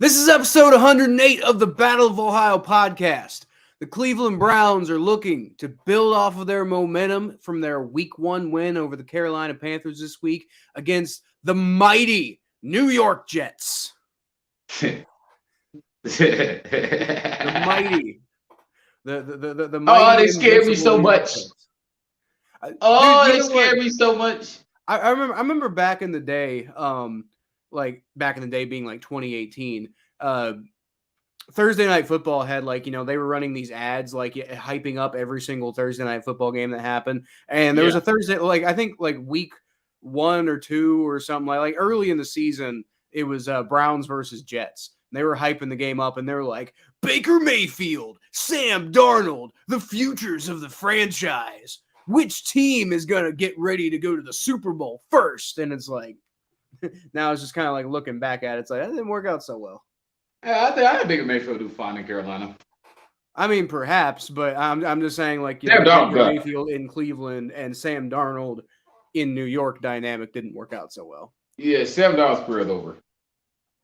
This is episode 108 of the Battle of Ohio podcast. The Cleveland Browns are looking to build off of their momentum from their Week 1 win over the Carolina Panthers this week against the mighty New York Jets. The mighty. The mighty. Oh, they scared me so much. They scared me so much. I remember back in the day, being like 2018, Thursday Night Football had they were running these ads hyping up every single Thursday Night Football game that happened. And there was a Thursday, I think week 1 or 2 or something like early in the season, it was Browns versus Jets. And they were hyping the game up and they were like, Baker Mayfield, Sam Darnold, the futures of the franchise. Which team is going to get ready to go to the Super Bowl first? And it's like, now it's just kind of like looking back at it. It's like, that didn't work out so well. Yeah, I think Baker Mayfield do fine in Carolina. I mean, perhaps, but I'm just saying, Baker Mayfield in Cleveland and Sam Darnold in New York dynamic didn't work out so well. Yeah, Sam Darnold's career is over.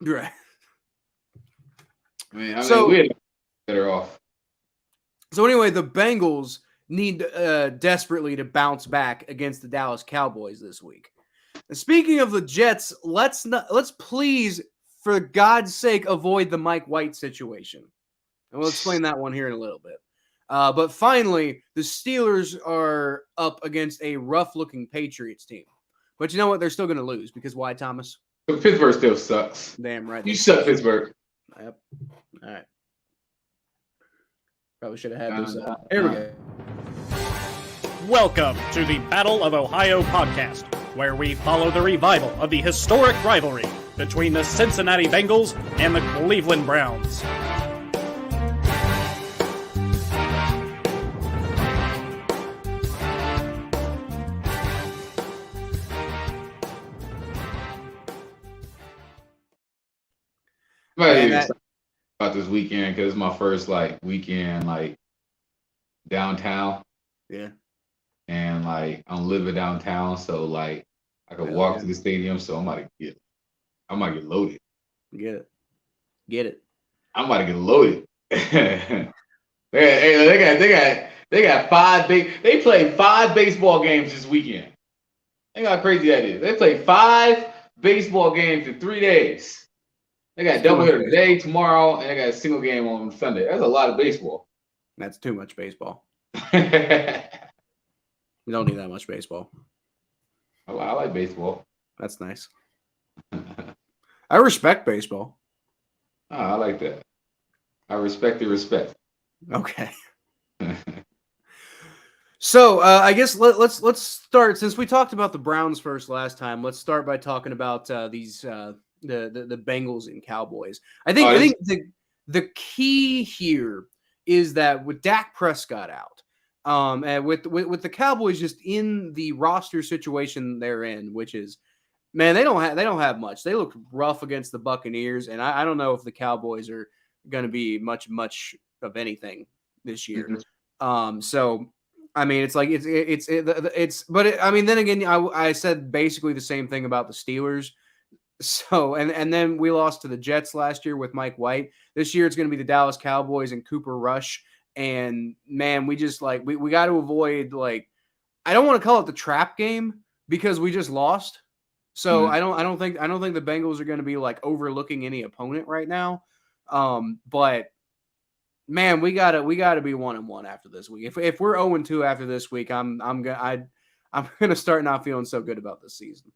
Right. I mean, we had better off. So anyway, the Bengals need desperately to bounce back against the Dallas Cowboys this week. And speaking of the Jets, let's please, for God's sake, avoid the Mike White situation. And we'll explain that one here in a little bit. But finally, the Steelers are up against a rough-looking Patriots team. But you know what? They're still going to lose because why, Thomas? But Pittsburgh still sucks. Damn right. You suck, Pittsburgh. Yep. All right. Probably should have had this. Here we go. Welcome to the Battle of Ohio podcast, where we follow the revival of the historic rivalry between the Cincinnati Bengals and the Cleveland Browns. About this weekend because it's my first weekend downtown. Yeah. And I'm living downtown, so I could walk to the stadium. So I'm about to get loaded. Get it. I'm about to get loaded. They got 5 they played 5 baseball games this weekend. Think how crazy that is. They played 5 baseball games in 3 days. They got doubleheader today, tomorrow, and they got a single game on Sunday. That's a lot of baseball. That's too much baseball. We don't need that much baseball. I like baseball. That's nice. I respect baseball. Oh, I like that. I respect the respect. Okay. So I guess let's start, since we talked about the Browns first last time. Let's start by talking about these the Bengals and Cowboys. I think the key here is that with Dak Prescott out, and with the Cowboys just in the roster situation they're in, which is, man, they don't have much. They look rough against the Buccaneers, and I don't know if the Cowboys are going to be much of anything this year. Mm-hmm. So I mean, then again, I said basically the same thing about the Steelers. So, and then we lost to the Jets last year with Mike White. This year it's going to be the Dallas Cowboys and Cooper Rush. And man, we just we got to avoid, I don't want to call it the trap game because we just lost. So I don't think the Bengals are going to be overlooking any opponent right now. But man, we gotta be 1-1 after this week. If we're 0-2 after this week, I'm gonna start not feeling so good about this season.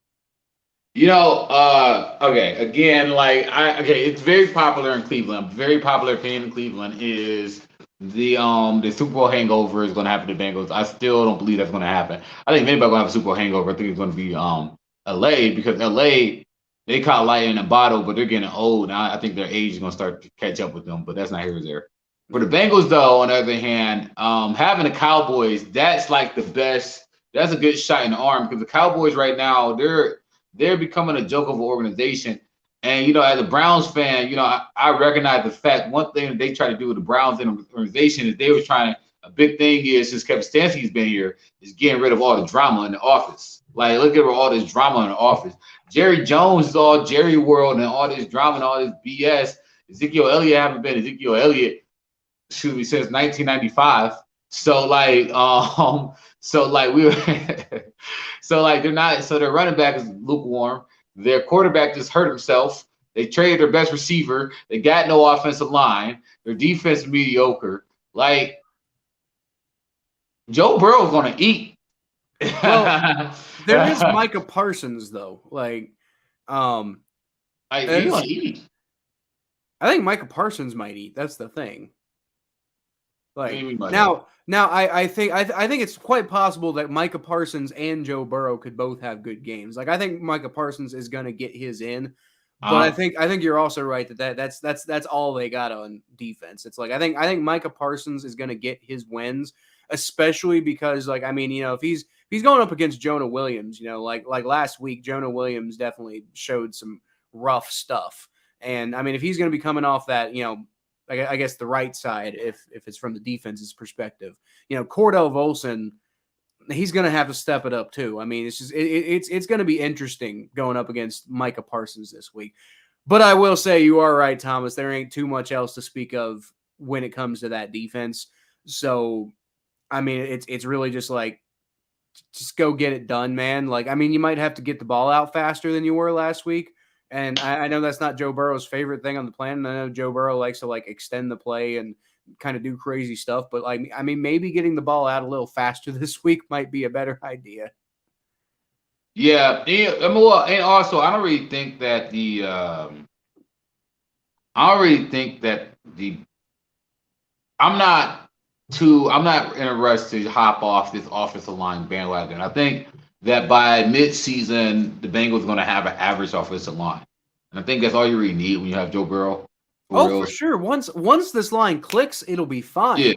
Okay, again, it's very popular in Cleveland. Very popular opinion in Cleveland is the Super Bowl hangover is going to happen to the Bengals. I still don't believe that's going to happen. I think if anybody's going to have a Super Bowl hangover, I think it's going to be LA, because LA, they caught lightning in a bottle, but they're getting old. Now I think their age is going to start to catch up with them, but that's not here or there. For the Bengals, though, on the other hand, having the Cowboys, that's the best. That's a good shot in the arm, because the Cowboys right now, they're becoming a joke of an organization. And, as a Browns fan, I recognize the fact one thing they try to do with the Browns organization is they were trying to, a big thing is, since Kevin Stefanski's been here, is getting rid of all the drama in the office. Look at all this drama in the office. Jerry Jones is all Jerry World and all this drama and all this BS. Ezekiel Elliott haven't been Ezekiel Elliott, since 1995. So like, so like we were, so like they're not. So their running back is lukewarm. Their quarterback just hurt himself. They traded their best receiver. They got no offensive line. Their defense is mediocre. Like Joe Burrow's gonna eat. Well, there is Micah Parsons though. Like, he's gonna eat. I think Micah Parsons might eat. That's the thing. Like now, I think it's quite possible that Micah Parsons and Joe Burrow could both have good games. Like I think Micah Parsons is going to get his in, but I think you're also right that's all they got on defense. It's like I think Micah Parsons is going to get his wins, especially because like I mean if he's going up against Jonah Williams, like last week Jonah Williams definitely showed some rough stuff, and I mean if he's going to be coming off that I guess the right side, if it's from the defense's perspective, Cordell Volson, he's going to have to step it up too. I mean, it's just it's going to be interesting going up against Micah Parsons this week. But I will say you are right, Thomas. There ain't too much else to speak of when it comes to that defense. So, I mean, it's really just like just go get it done, man. Like, I mean, you might have to get the ball out faster than you were last week. And I know that's not Joe Burrow's favorite thing on the planet. I know Joe Burrow likes to like extend the play and kind of do crazy stuff. But like, I mean, maybe getting the ball out a little faster this week might be a better idea. Yeah, and also I don't really think that I'm not in a rush to hop off this offensive line bandwagon. I think that by mid-season, the Bengals are going to have an average offensive line. And I think that's all you really need when you have Joe Burrow. For sure. Once this line clicks, it'll be fine. Yeah.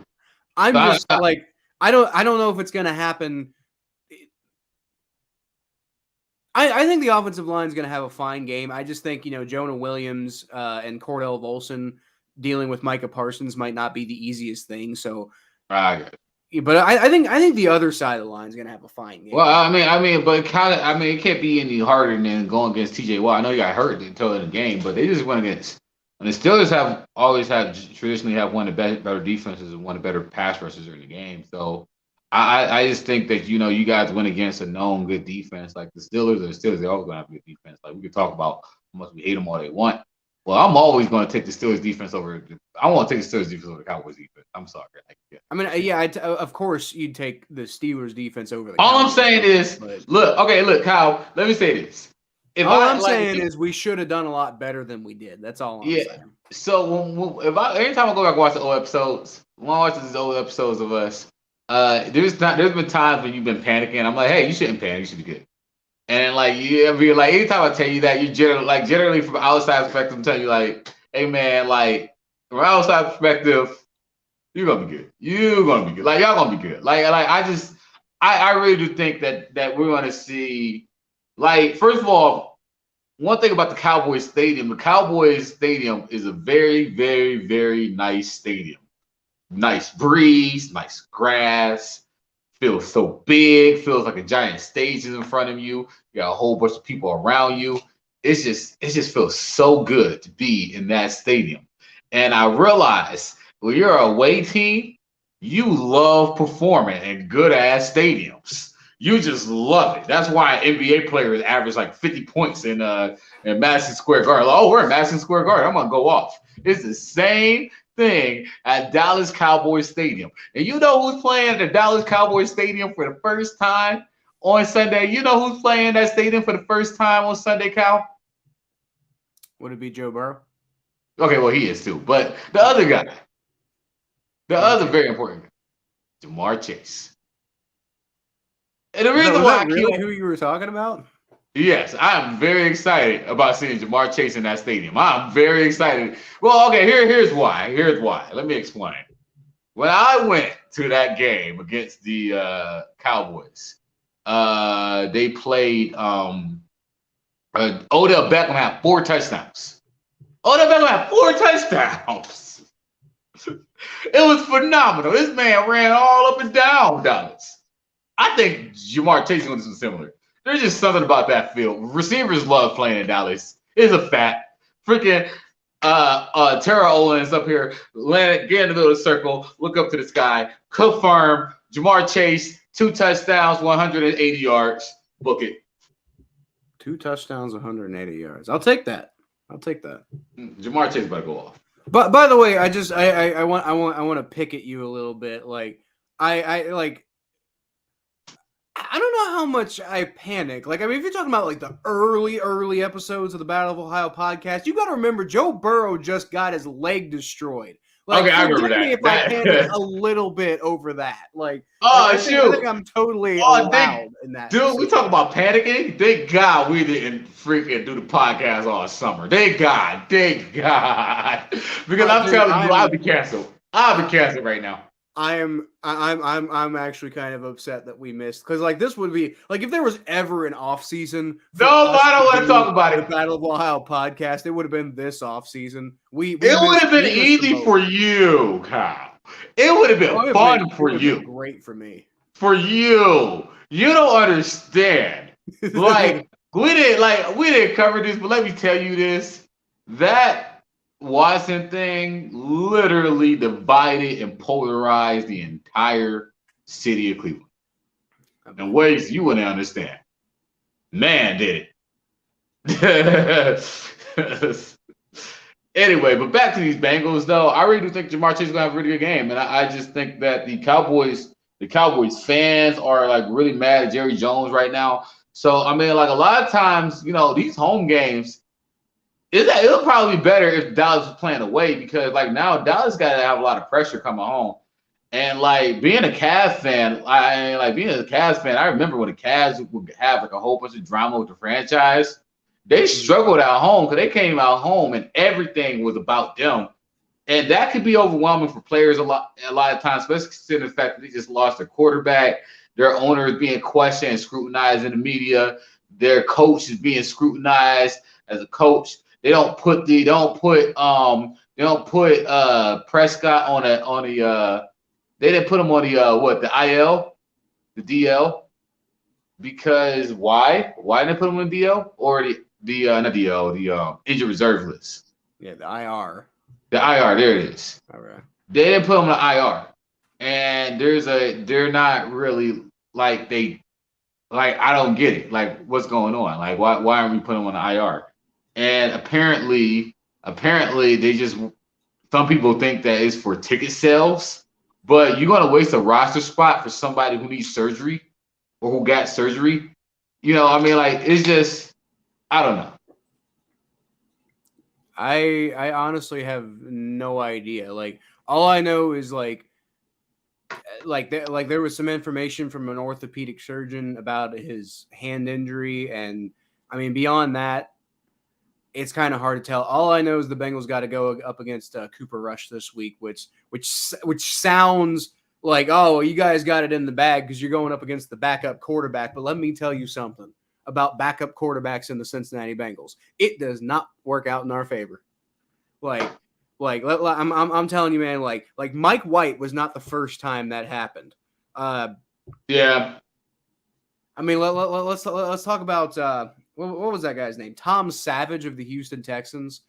I don't know if it's going to happen. I think the offensive line is going to have a fine game. I just think, Jonah Williams and Cordell Volson dealing with Micah Parsons might not be the easiest thing. So, but I think the other side of the line is going to have a fine game. Well, but it can't be any harder than going against TJ Watt. I know you got hurt until the game, but they just went against. And the Steelers traditionally have one of the better defenses and one of the better pass rushers in the game. So I just think that you guys went against a known good defense. Like the Steelers they're always going to have a good defense. Like we could talk about how much we hate them all they want. Well, I'm always going to take the Steelers defense over. I want to take the Steelers defense over the Cowboys defense. I'm sorry. I mean, of course you'd take the Steelers defense over the. All Cowboys I'm saying is, look, Kyle. Let me say this. All I'm saying is we should have done a lot better than we did. That's all I'm saying. So anytime I go back and watch the old episodes, when I watch these old episodes of us, there's been times when you've been panicking. I'm like, hey, you shouldn't panic. You should be good. And anytime I tell you that, you generally from outside perspective, I'm telling you like, hey man, like from outside perspective, you're gonna be good. You're gonna be good. Like y'all gonna be good. I really do think that we're gonna see. Like first of all, one thing about the Cowboys Stadium, the Cowboys Stadium is a very, very, very nice stadium. Nice breeze, nice grass. Feels so big, feels like a giant stage is in front of you. You got a whole bunch of people around you. It just feels so good to be in that stadium. And I realize when you're an away team, you love performing in good ass stadiums. You just love it. That's why NBA players average like 50 points in Madison Square Garden. Like, we're in Madison Square Garden. I'm gonna go off. It's the same thing at Dallas Cowboys Stadium. And you know who's playing at the Dallas Cowboys Stadium for the first time on Sunday? You know who's playing that stadium for the first time on Sunday, Cal? Would it be Joe Burrow? Okay, well, he is too. But the other guy, the other very important guy, Jamar Chase. And the reason why really who you were talking about? Yes, I'm very excited about seeing Jamar Chase in that stadium. I'm very excited. Well, okay, here's why. Here's why. Let me explain. When I went to that game against the Cowboys, they played Odell Beckham had 4 touchdowns. Odell Beckham had 4 touchdowns. It was phenomenal. This man ran all up and down Dallas. I think Jamar Chase is going to do something similar. There's just something about that field. Receivers love playing in Dallas. It's a fact. Freaking Tara Owens up here, get in the middle of the circle, look up to the sky, confirm Jamar Chase, 2 touchdowns, 180 yards. Book it. 2 touchdowns, 180 yards. I'll take that. Jamar Chase about to go off. But by the way, I want to pick at you a little bit. Like I don't know how much I panic. Like, I mean, if you're talking about like the early episodes of the Battle of Ohio podcast, you got to remember Joe Burrow just got his leg destroyed. Like, okay, I remember that. If I panic a little bit over that, like, I think I'm totally allowed in that. Dude, we talk about panicking. Thank God we didn't freaking do the podcast all summer. Thank God, because I'm telling you, I'll be canceled. I'll be canceled right now. I'm actually kind of upset that we missed, because like this would be like if there was ever an off season. No, I don't want to talk about it. The Battle of Ohio podcast, it would have been this off season. It would have been easy for you, Kyle. It would have been fun for you. Great for me. For you, you don't understand. Like we didn't cover this, but let me tell you this: that Watson thing literally divided and polarized the entire city of Cleveland in ways you wouldn't understand. Man, did it. Anyway, but back to these Bengals, though. I really do think Jamar Chase is going to have a really good game. And I just think that the Cowboys fans are like really mad at Jerry Jones right now. So, I mean, like a lot of times, you know, these home games, it'll probably be better if Dallas was playing away, because like now Dallas got to have a lot of pressure coming home. And like being a Cavs fan, I remember when the Cavs would have like a whole bunch of drama with the franchise. They struggled at home because they came out home and everything was about them. And that could be overwhelming for players a lot of times, especially considering the fact that they just lost their quarterback, their owner is being questioned and scrutinized in the media, their coach is being scrutinized as a coach. They don't put Prescott on the they didn't put him on the IL, the DL, because why? Why didn't they put him on the DL or the injured reserve list? Yeah, the IR. The IR, there it is. All right. They didn't put him on the IR, and they're not really like I don't get it. Like, what's going on? Like, why aren't we putting him on the IR? And apparently they just, some people think that it's for ticket sales, but you're gonna waste a roster spot for somebody who needs surgery or who got surgery. You know, I mean, like, it's just, I don't know. I honestly have no idea. Like, all I know is like there was some information from an orthopedic surgeon about his hand injury, and I mean, beyond that, it's kind of hard to tell. All I know is the Bengals got to go up against Cooper Rush this week, which sounds like, oh, you guys got it in the bag because you're going up against the backup quarterback. But let me tell you something about backup quarterbacks in the Cincinnati Bengals. It does not work out in our favor. I'm telling you, man. Like Mike White was not the first time that happened. Yeah. I mean, let's talk about what was that guy's name? Tom Savage of the Houston Texans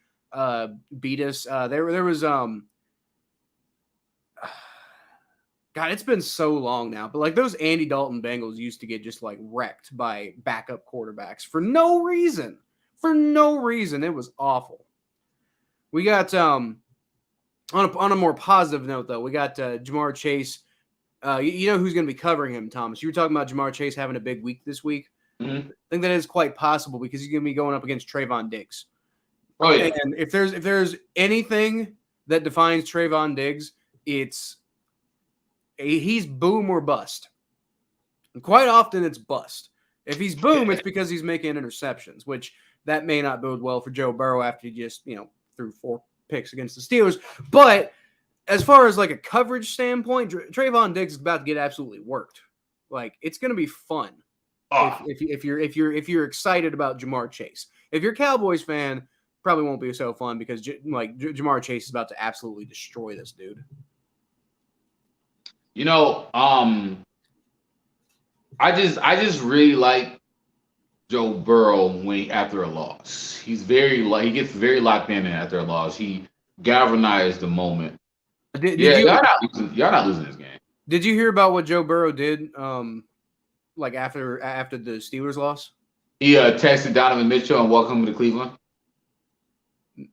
beat us. There was God, it's been so long now, but like those Andy Dalton Bengals used to get just like wrecked by backup quarterbacks for no reason. For no reason. It was awful. We got on a more positive note though, we got Jamar Chase. You know who's going to be covering him, Thomas? You were talking about Jamar Chase having a big week this week. Mm-hmm. I think that is quite possible because he's going to be going up against Trayvon Diggs. Oh yeah. And if there's anything that defines Trayvon Diggs, he's boom or bust. And quite often it's bust. If he's boom, it's because he's making interceptions, which that may not bode well for Joe Burrow after he just, threw 4 picks against the Steelers. But as far as like a coverage standpoint, Trayvon Diggs is about to get absolutely worked. Like, it's going to be fun if you're excited about Jamar Chase. If you're a Cowboys fan, probably won't be so fun because Jamar Chase is about to absolutely destroy this dude. I just really like Joe Burrow after a loss. He gets very locked in after a loss. He galvanized the moment. Did Yeah, you y'all not losing this game. did you hear about what Joe Burrow did? Like after the Steelers loss? He texted Donovan Mitchell and welcome him to Cleveland.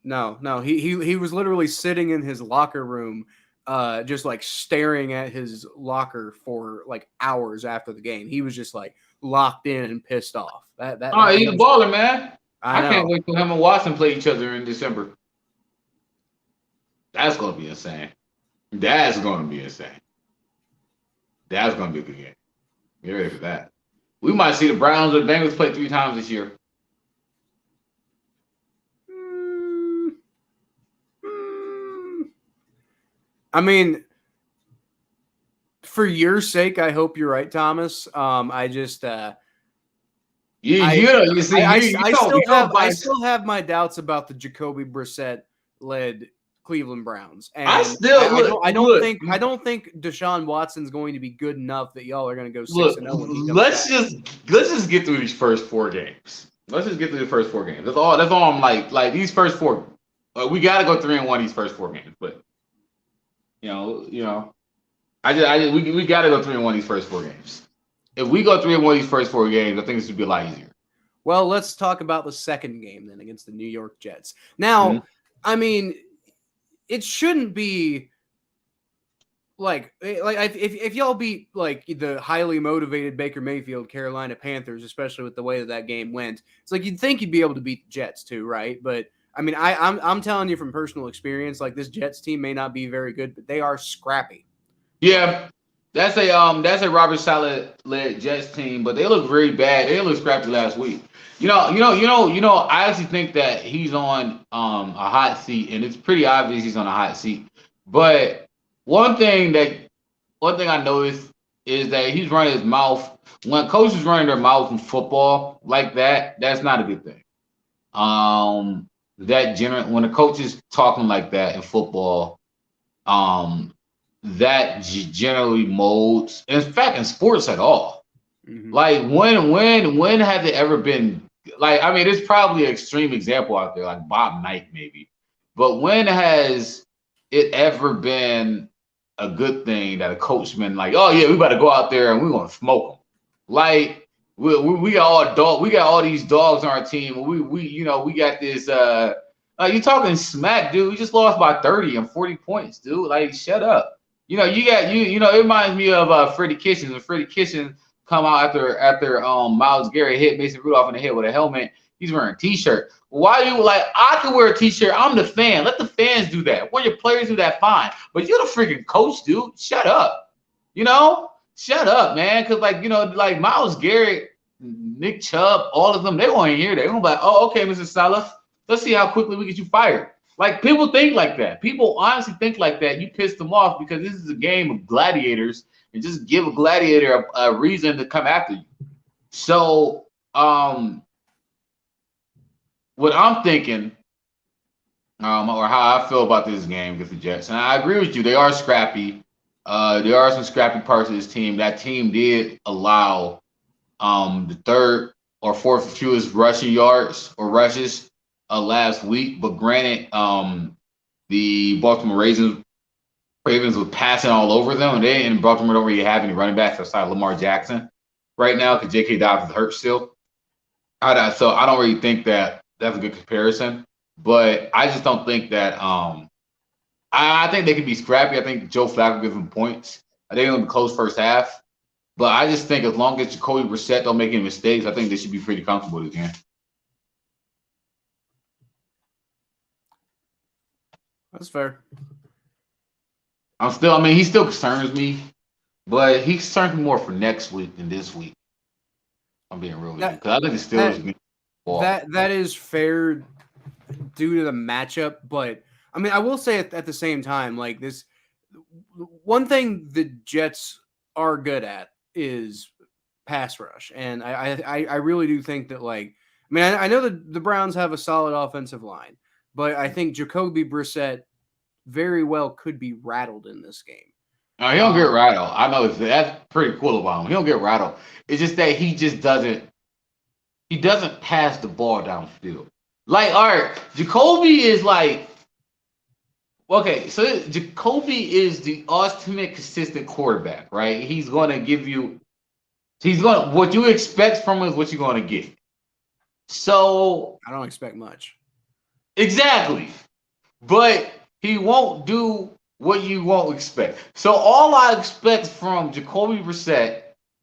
No. He was literally sitting in his locker room, just like staring at his locker for like hours after the game. He was just like locked in and pissed off. He's a baller, man. I know. Can't wait for him and Watson play each other in December. That's gonna be insane. That's gonna be insane. That's gonna be a good game. Get ready for that. We might see the Browns or the Bengals play 3 times this year. I mean, for your sake, I hope you're right, Thomas. I just I still have my doubts about the Jacoby Brissett led Cleveland Browns, and I don't think Deshaun Watson's going to be good enough that y'all are going to go 6-0. Let's just get through these first 4 games. Let's just get through the first 4 games. That's all I'm like these first 4. We got to go 3-1 these first 4 games, but we got to go 3-1 these first 4 games. If we go 3-1 these first 4 games, I think this would be a lot easier. Well, let's talk about the second game then against the New York Jets. Now, I mean, it shouldn't be like if y'all beat like the highly motivated Baker Mayfield Carolina Panthers, especially with the way that game went, it's like you'd think you'd be able to beat the Jets too, right? But I mean, I'm telling you from personal experience, like this Jets team may not be very good, but they are scrappy. Yeah, that's a Robert Saleh led Jets team, but they look very bad. They look scrappy last week. I actually think that he's on a hot seat, and it's pretty obvious he's on a hot seat. But one thing I noticed is that he's running his mouth. When coaches running their mouth in football like that, that's not a good thing. When a coach is talking like that in football, that generally molds. In fact, in sports at all. Mm-hmm. Like when has it ever been like? I mean, there's probably an extreme example out there, like Bob Knight maybe. But when has it ever been a good thing that a coach been like, oh yeah, we about to go out there and we're gonna smoke them? Like we got all these dogs on our team. We got this. You talking smack, dude? We just lost by 30 and 40 points, dude. Like, shut up. It reminds me of Freddie Kitchens. When Freddie Kitchens come out after Myles Garrett hit Mason Rudolph in the head with a helmet, he's wearing a t-shirt. Why you like? I can wear a t-shirt. I'm the fan. Let the fans do that. When your players do that, fine. But you're the freaking coach, dude. Shut up. Shut up, man. Because like Myles Garrett, Nick Chubb, all of them, they won't hear that. They're gonna be like, oh, okay, Mr. Saleh, let's see how quickly we get you fired. Like, people think like that. People honestly think like that. You piss them off because this is a game of gladiators, and just give a gladiator a reason to come after you. So, what I'm thinking, or how I feel about this game against the Jets, and I agree with you, they are scrappy. There are some scrappy parts of this team. That team did allow the 3rd or 4th fewest rushing yards or rushes last week, but granted, the Baltimore Ravens were passing all over them, and they in Baltimore don't really have any running backs outside Lamar Jackson right now because J.K. Dobbins is hurt still. So I don't really think that that's a good comparison, but I just don't think that. I think they could be scrappy. I think Joe Flacco gives them points. I think it'll be close first half, but I just think as long as Jacoby Brissett don't make any mistakes, I think they should be pretty comfortable this game. That's fair. He still concerns me, but he concerns me more for next week than this week. I'm being real with you because I think the Steelers. That is fair due to the matchup, but I mean, I will say at the same time, like this, one thing the Jets are good at is pass rush, and I really do think that, like, I mean, I know that the Browns have a solid offensive line, but I think Jacoby Brissett very well could be rattled in this game. No, he don't get rattled. I know that's pretty cool about him. He don't get rattled. It's just that he just doesn't. he doesn't pass the ball downfield. Like, all right, Jacoby is like, okay, so Jacoby is the ultimate consistent quarterback, right? He's going to give you, what you expect from him is what you're going to get. So, I don't expect much. exactly. But he won't do what you won't expect. So, all I expect from Jacoby Brissett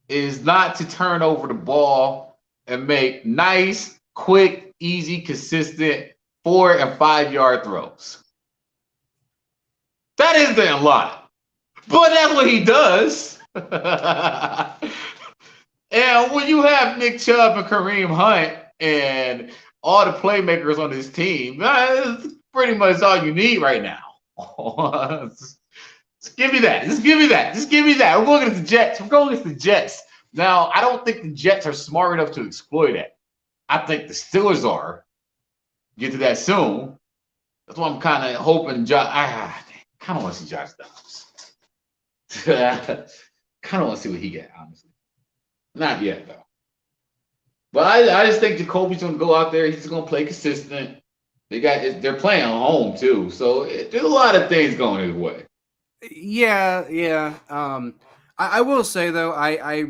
is not to turn over the ball and make nice, quick, easy, consistent 4 and 5 yard throws. That is damn lot. But that's what he does. And when you have Nick Chubb and Kareem Hunt and all the playmakers on this team, that's pretty much all you need right now. Just give me that. Just give me that. Just give me that. We're going against the Jets. We're going against the Jets. Now, I don't think the Jets are smart enough to exploit it. I think the Steelers are. Get to that soon. That's why I'm kind of hoping I kind of want to see Josh Dobbs. Kind of want to see what he get, honestly. Not yet, though. But I just think Jacoby's going to go out there. He's going to play consistent. They're playing at home, too. So there's a lot of things going his way. Yeah. I will say though, I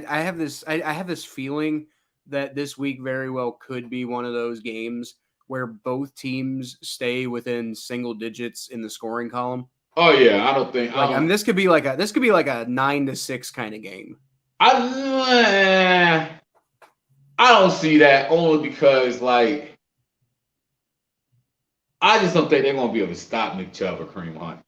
have this feeling that this week very well could be one of those games where both teams stay within single digits in the scoring column. Oh yeah, I don't think. I mean, this could be like a 9-6 kind of game. I don't see that only because I just don't think they're gonna be able to stop Nick Chubb or Kareem Hunt.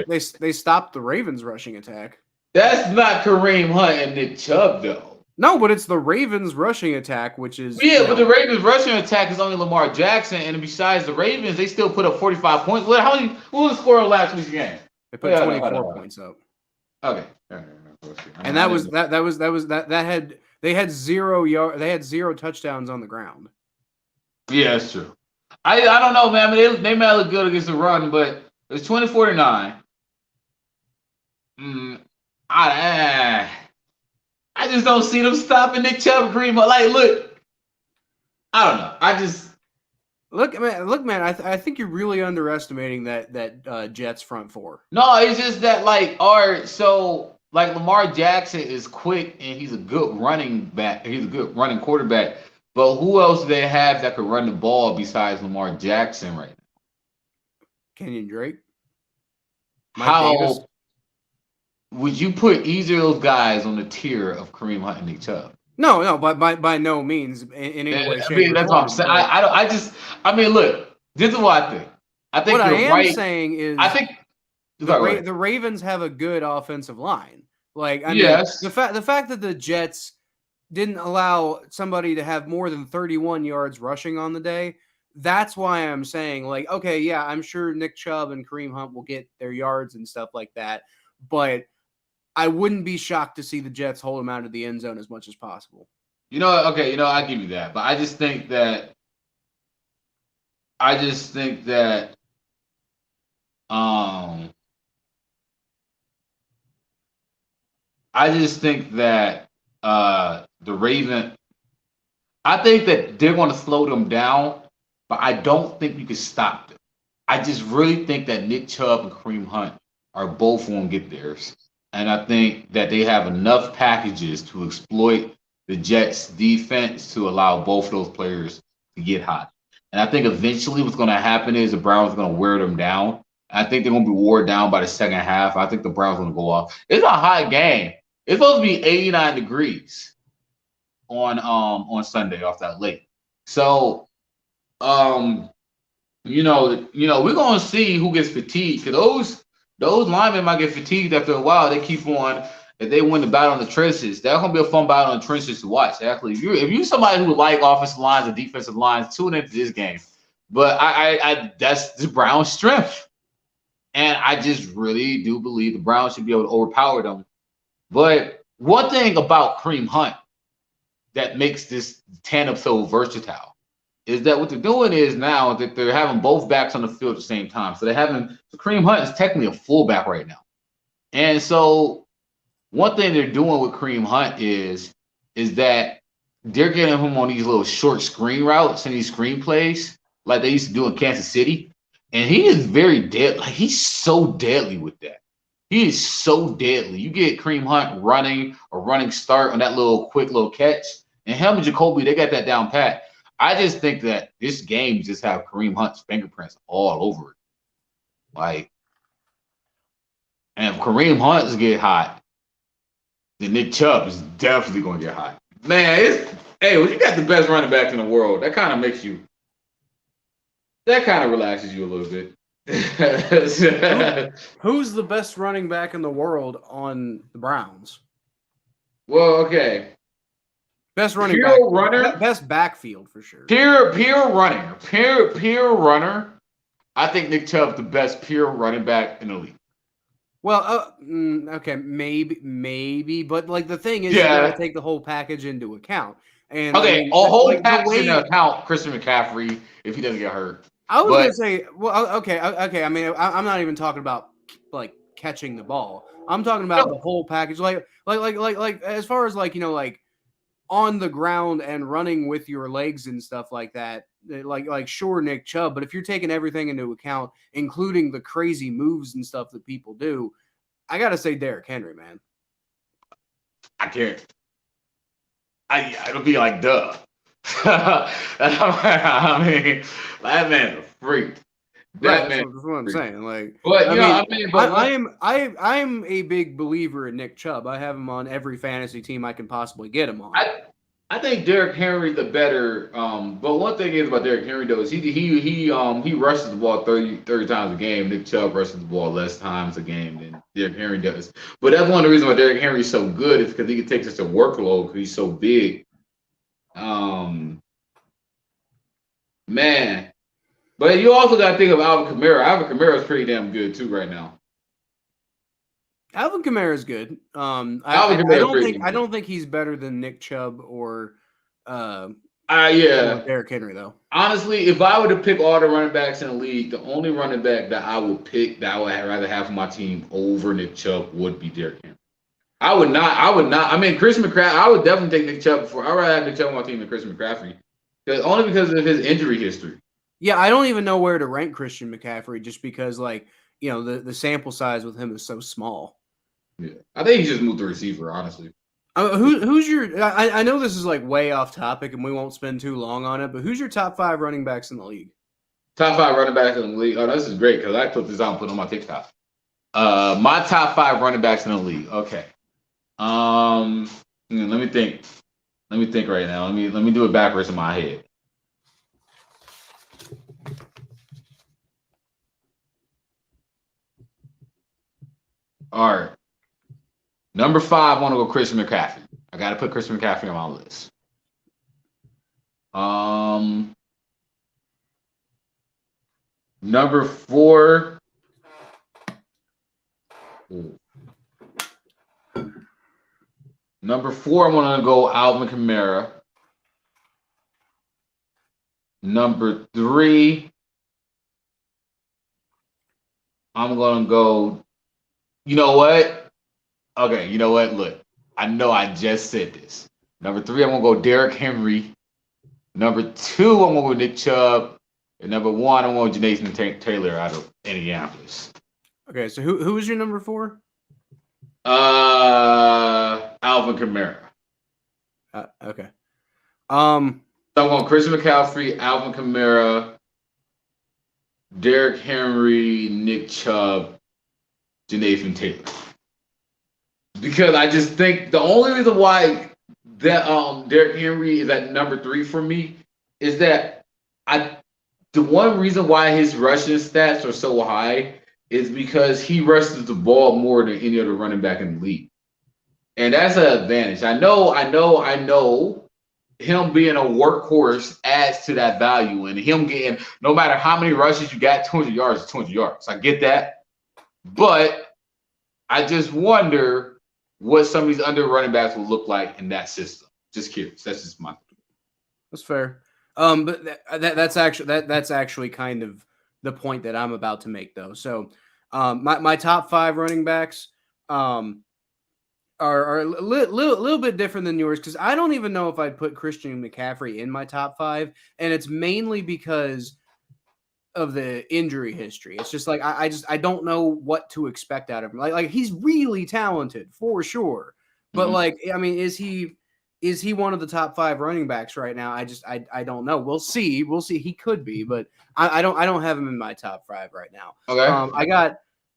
They stopped the Ravens' rushing attack. That's not Kareem Hunt and Nick Chubb, though. No, but it's the Ravens' rushing attack, which is but the Ravens' rushing attack is only Lamar Jackson, and besides the Ravens, they still put up 45 points. What was the score of last week's game? They put 24 points up. Okay, and they had 0 touchdowns on the ground. Yeah, that's true. I don't know, man. I mean, they might look good against the run, but it's 24-9. I just don't see them stopping Nick Chubb and Kareem. Look, I don't know. Look, man. I think you're really underestimating that Jets front four. No, it's just that Lamar Jackson is quick and he's a good running back. He's a good running quarterback. But who else do they have that could run the ball besides Lamar Jackson right now? Kenyon Drake. How Davis. Would you put either of those guys on the tier of Kareem Hunt and Nick Chubb? No, by no means in any way. I mean, that's what I'm saying. Look, this is what I think. I think what you're I am saying is, I think the Ravens have a good offensive line. Yes. The fact that the Jets didn't allow somebody to have more than 31 yards rushing on the day, that's why I'm saying, okay, yeah, I'm sure Nick Chubb and Kareem Hunt will get their yards and stuff like that, but I wouldn't be shocked to see the Jets hold them out of the end zone as much as possible. I give you that, but I just think that the Ravens, I think that they're going to slow them down, but I don't think you can stop them. I just really think that Nick Chubb and Kareem Hunt are both going to get theirs. And I think that they have enough packages to exploit the Jets' defense to allow both of those players to get hot. And I think eventually what's going to happen is the Browns are going to wear them down. I think they're going to be wore down by the second half. I think the Browns are going to go off. It's a hot game. It's supposed to be 89 degrees on Sunday off that lake. So, we're going to see who gets fatigued. Because those linemen might get fatigued after a while. They keep on. If they win the battle in the trenches, that's going to be a fun battle in the trenches to watch. Actually, if you're somebody who would like offensive lines and defensive lines, tune into this game. But I that's the Browns' strength. And I just really do believe the Browns should be able to overpower them. But one thing about Kareem Hunt that makes this tandem so versatile is that what they're doing is now that they're having both backs on the field at the same time. So Kareem Hunt is technically a fullback right now. And so one thing they're doing with Kareem Hunt is that they're getting him on these little short screen routes and these screen plays like they used to do in Kansas City. And he is very dead. Like he's so deadly with that. He is so deadly. You get Kareem Hunt running a running start on that little quick little catch, and him and Jacoby, they got that down pat. I just think that this game just have Kareem Hunt's fingerprints all over it. Like, and if Kareem Hunt's get hot, then Nick Chubb is definitely going to get hot. Man, hey, when you got the best running back in the world, that kind of relaxes you a little bit. Who's the best running back in the world on the Browns? Well, okay. Best running pure back, runner, best backfield for sure. Pure runner. I think Nick Chubb's the best pure running back in the league. Well, okay, maybe, but like the thing is, you gotta take the whole package into account. And okay, a whole package into account Christian McCaffrey if he doesn't get hurt. I was gonna say, well, okay. I mean, I'm not even talking about like catching the ball. I'm talking about the whole package, like as far as like like on the ground and running with your legs and stuff like that. Like sure, Nick Chubb, but if you're taking everything into account, including the crazy moves and stuff that people do, I gotta say Derrick Henry, man. I can't. It'll be like duh. I mean, that man's a freak. That's what I'm saying. Like, but I'm a big believer in Nick Chubb. I have him on every fantasy team I can possibly get him on. I think Derrick Henry's the better. But one thing is about Derrick Henry though is he rushes the ball 30 times a game. Nick Chubb rushes the ball less times a game than Derrick Henry does. But that's one of the reasons why Derrick Henry's so good is because he can take such a workload because he's so big. Man. But you also got to think of Alvin Kamara. Alvin Kamara is pretty damn good too right now. Alvin Kamara is good. I don't think he's better than Nick Chubb or Derrick Henry though. Honestly, if I were to pick all the running backs in the league, the only running back that I would pick that I would rather have for my team over Nick Chubb would be Derrick Henry. I would not. I mean, Christian McCaffrey. I would definitely take Nick Chubb before. I'd rather have Nick Chubb on my team than Christian McCaffrey, only because of his injury history. Yeah, I don't even know where to rank Christian McCaffrey just because, like, the sample size with him is so small. Yeah, I think he just moved the receiver, honestly. Who's your? I know this is like way off topic, and we won't spend too long on it. But who's your top 5 running backs in the league? Top 5 running backs in the league. Oh, this is great because I put this out and put it on my TikTok. My top 5 running backs in the league. Okay. Let me think. Let me think right now. Let me do it backwards in my head. All right. Number 5, I want to go Christian McCaffrey. I got to put Christian McCaffrey on my list. Number 4. Number 4, I'm going to go Alvin Kamara. Number 3, I'm going to go. You know what? Okay, you know what? Look, I know I just said this. Number 3, I'm going to go Derrick Henry. Number 2, I'm going to go Nick Chubb. And number 1, I'm going to go Nathan Taylor out of Indianapolis. Okay, so who was your number 4? Alvin Kamara. Okay. So I'm going Christian McCaffrey, Alvin Kamara, Derrick Henry, Nick Chubb, Jonathan Taylor. Because I just think the only reason why that Derrick Henry is at number 3 for me is that the one reason why his rushing stats are so high is because he rushes the ball more than any other running back in the league. And that's an advantage. I know him being a workhorse adds to that value, and him getting, no matter how many rushes you got, 200 yards is 200 yards. I get that. But I just wonder what some of these under running backs will look like in that system. Just curious. That's just my thing. That's fair. But that's actually kind of the point that I'm about to make, though. So, my top 5 running backs. are a little bit different than yours because I don't even know if I'd put Christian McCaffrey in my top 5, and it's mainly because of the injury history. It's just like I don't know what to expect out of him. Like he's really talented for sure, but like I mean, is he one of the top 5 running backs right now? I don't know. We'll see. He could be, but I don't have him in my top 5 right now. Okay.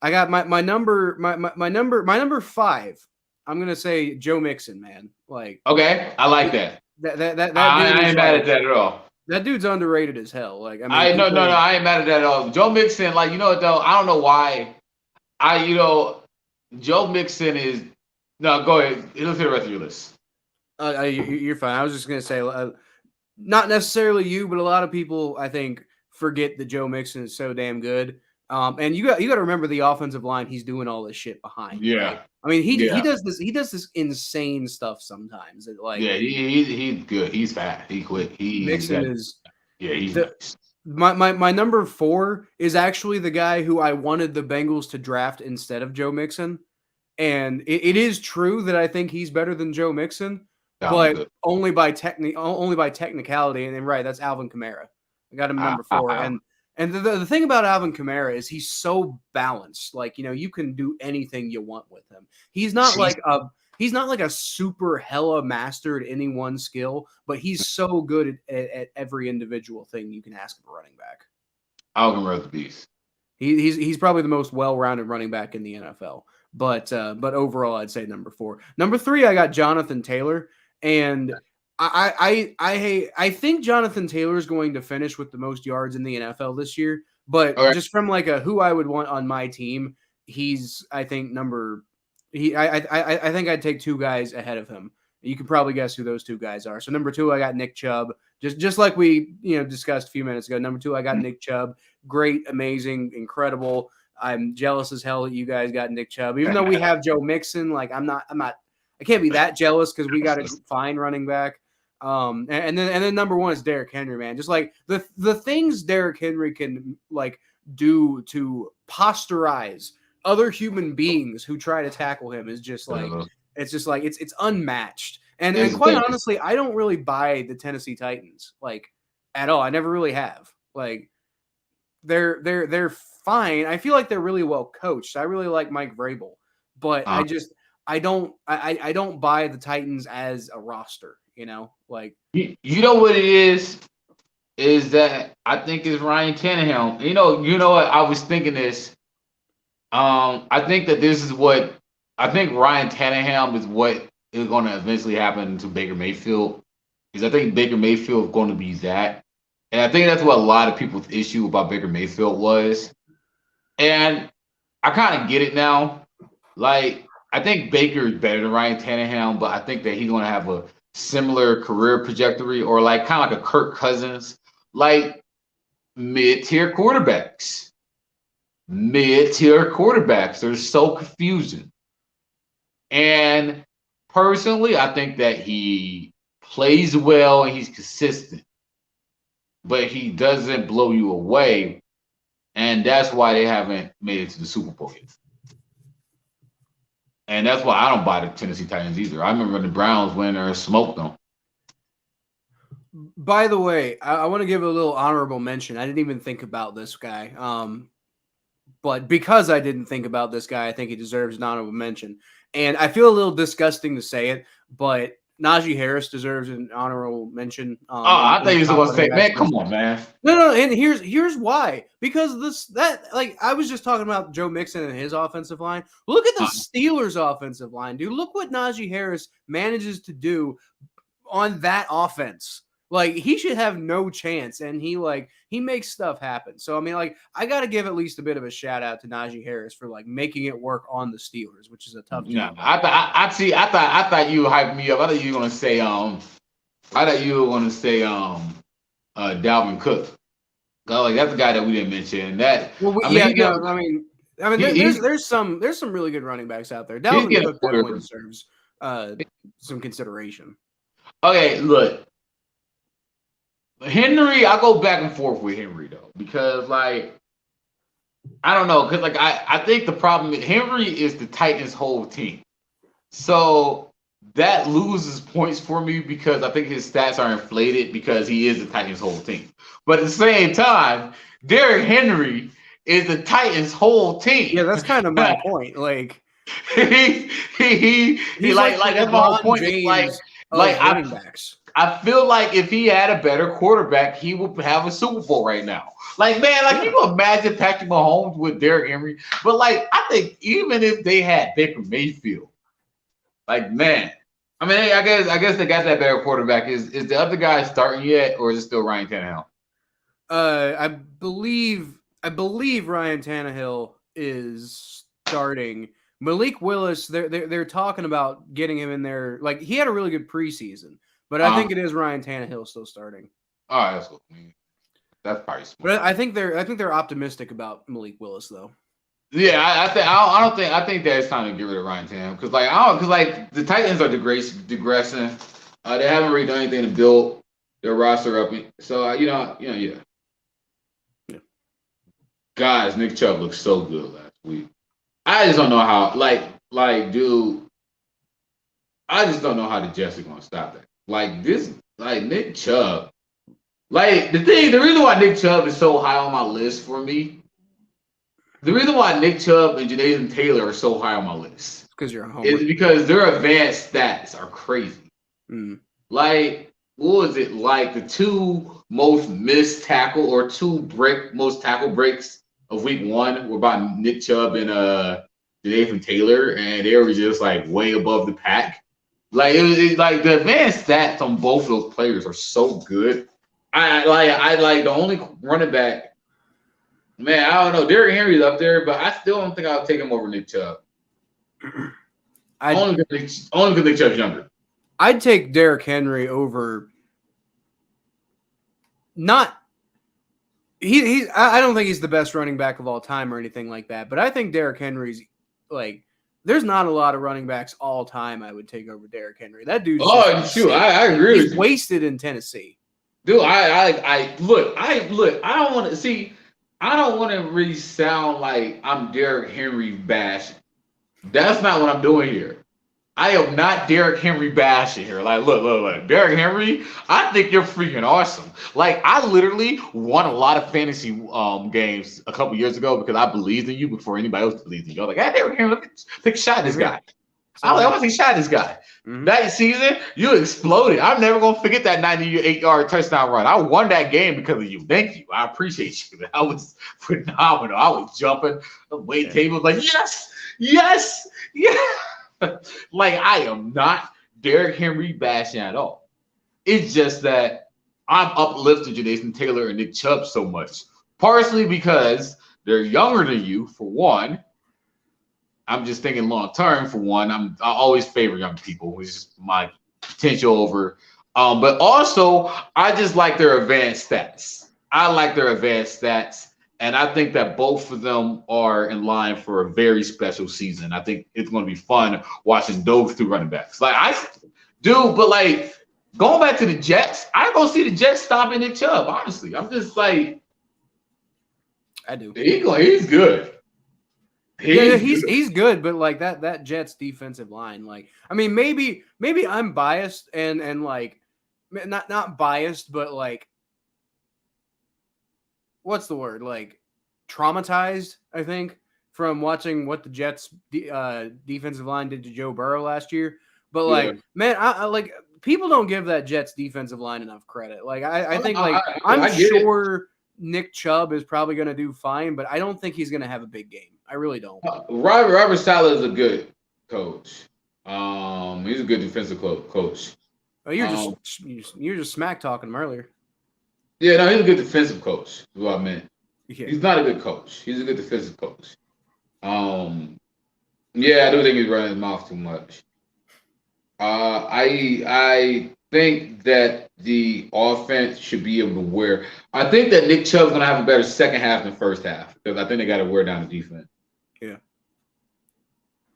I got my number 5. I'm gonna say Joe Mixon, man. Like, okay, I like that. That I ain't mad at that at all. That dude's underrated as hell. Like, I mean, no, I ain't mad at that at all. Joe Mixon, like, you know what though? I don't know why. Joe Mixon is. No, go ahead. Let's hear the rest of your list. You're fine. I was just gonna say, not necessarily you, but a lot of people, I think, forget that Joe Mixon is so damn good. And you got to remember the offensive line. He's doing all this shit behind. Yeah. Right? I mean, he does this insane stuff sometimes. Like, yeah, he's good. He's fast. He quick. Mixon is. Yeah, he's nice. My number 4 is actually the guy who I wanted the Bengals to draft instead of Joe Mixon. And it is true that I think he's better than Joe Mixon, but only by technicality. And right, that's Alvin Kamara. I got him number 4. And the thing about Alvin Kamara is he's so balanced. Like, you can do anything you want with him. He's not like a super hella master at any one skill, but he's so good at every individual thing you can ask of a running back. Alvin Kamara's a beast. He's probably the most well-rounded running back in the NFL. But overall, I'd say number 4. Number 3, I got Jonathan Taylor, and I think Jonathan Taylor is going to finish with the most yards in the NFL this year. But just from like who I would want on my team, he's I think I think I'd take 2 guys ahead of him. You can probably guess who those 2 guys are. So number 2, I got Nick Chubb. Just like we discussed a few minutes ago. Number 2, I got Nick Chubb. Great, amazing, incredible. I'm jealous as hell that you guys got Nick Chubb. Even though we have Joe Mixon, like I can't be that jealous because we got a fine running back. And then number 1 is Derrick Henry, man. Just like the things Derrick Henry can like do to posterize other human beings who try to tackle him is just like it's unmatched. And quite honestly, I don't really buy the Tennessee Titans at all. I never really have. Like they're fine. I feel like they're really well coached. I really like Mike Vrabel, but I don't buy the Titans as a roster. Like you know what it is that I think is Ryan Tannehill. You know what I was thinking this. I think that this is what I think Ryan Tannehill is what is going to eventually happen to Baker Mayfield. Because I think Baker Mayfield is going to be that. And I think that's what a lot of people's issue about Baker Mayfield was. And I kind of get it now. Like, I think Baker is better than Ryan Tannehill, but I think that he's going to have a similar career trajectory or like kind of like a Kirk Cousins, like mid-tier quarterbacks. Mid-tier quarterbacks. They're so confusing. And personally, I think that he plays well and he's consistent. But he doesn't blow you away. And that's why they haven't made it to the Super Bowl yet. And that's why I don't buy the Tennessee Titans either. I remember the Browns when they smoked them. By the way, I want to give a little honorable mention. I didn't even think about this guy. But because I didn't think about this guy, I think he deserves an honorable mention. And I feel a little disgusting to say it, but Najee Harris deserves an honorable mention. I thought you were going to say, man, come on, man. No, and here's why. Because I was just talking about Joe Mixon and his offensive line. Look at the Steelers' offensive line, dude. Look what Najee Harris manages to do on that offense. Like, he should have no chance, and he makes stuff happen. So, I mean, I got to give at least a bit of a shout-out to Najee Harris for, making it work on the Steelers, which is a tough job. I thought you hyped me up. I thought you were going to say, Dalvin Cook. That's the guy that we didn't mention. There's some really good running backs out there. Dalvin Cook definitely deserves some consideration. Okay, look. Henry, I go back and forth with Henry though, because I don't know, because I think the problem is Henry is the Titans' whole team. So that loses points for me because I think his stats are inflated because he is the Titans' whole team. But at the same time, Derrick Henry is the Titans' whole Yeah, team. that's kind of my point. Like He he's like the that's my whole LeBron point. It's James like of running backs. I feel like if he had a better quarterback, he would have a Super Bowl right now. Like, man, like you can imagine Patrick Mahomes with Derrick Henry. But like, I think even if they had Baker Mayfield, like, man, I mean, I guess they got that better quarterback. Is the other guy starting yet, or is it still Ryan Tannehill? I believe Ryan Tannehill is starting. Malik Willis, they're talking about getting him in there. Like he had a really good preseason, but I think it is Ryan Tannehill still starting. All right, that's cool. That's probably smart. But I think they're optimistic about Malik Willis though. Yeah, I think that it's time to get rid of Ryan Tannehill because the Titans are digressing. They haven't really done anything to build their roster up. So yeah. Guys, Nick Chubb looked so good last week. I just don't know how. Dude, I just don't know how the Jets are gonna stop that. Nick Chubb. The reason why Nick Chubb is so high on my list for me. The reason why Nick Chubb and Janae Taylor are so high on my list because you're a homer. is because their advanced stats are crazy. What was it like? The two most missed tackle or most tackle breaks of week one were by Nick Chubb and Janae Taylor, and they were just like way above the pack. The advanced stats on both of those players are so good. I the only running back. Man, I don't know. Derrick Henry's up there, but I still don't think I'll take him over Nick Chubb. Only because Nick Chubb's younger. I'd take Derrick Henry over. I don't think he's the best running back of all time or anything like that, but I think Derrick Henry's there's not a lot of running backs all time I would take over Derrick Henry. That dude's I agree with you. He's wasted in Tennessee. Dude, I don't want to see. I don't want to really sound like I'm Derrick Henry bashing. That's not what I'm doing here. I am not Derrick Henry bashing here. Look. Derrick Henry, I think you're freaking awesome. I literally won a lot of fantasy games a couple years ago because I believed in you before anybody else believed in you. I was like, hey, Derrick Henry, take a shot at this guy. I want to take a shot at this guy. Mm-hmm. That season, you exploded. I'm never going to forget that 98-yard touchdown run. I won that game because of you. Thank you. I appreciate you. That was phenomenal. I was jumping the weight table yes. I am not Derrick Henry bashing at all. It's just that I'm uplifting Janae Taylor and Nick Chubb so much. Partially because they're younger than you, for one. I'm just thinking long term, for one. I always favor young people, which is my potential over. But also, I just like their advanced stats. And I think that both of them are in line for a very special season. I think it's going to be fun watching those two running backs. Going back to the Jets, I don't see the Jets stopping Nick Chubb, honestly. I'm just I do. He's good. He's good, but that Jets defensive line, maybe I'm biased and not biased, but what's the word? Traumatized, I think, from watching what the Jets defensive line did to Joe Burrow last year. But man, I people don't give that Jets defensive line enough credit. I'm sure Nick Chubb is probably going to do fine, but I don't think he's going to have a big game. I really don't. Robert Saleh is a good coach. He's a good defensive coach. Oh, you're just smack talking him earlier. Yeah, no, he's a good defensive coach. Is what I meant. Yeah. He's not a good coach. He's a good defensive coach. Yeah, I do think he's running his mouth too much. I think that the offense should be able to wear. I think that Nick Chubb's going to have a better second half than first half because I think they got to wear down the defense. Yeah.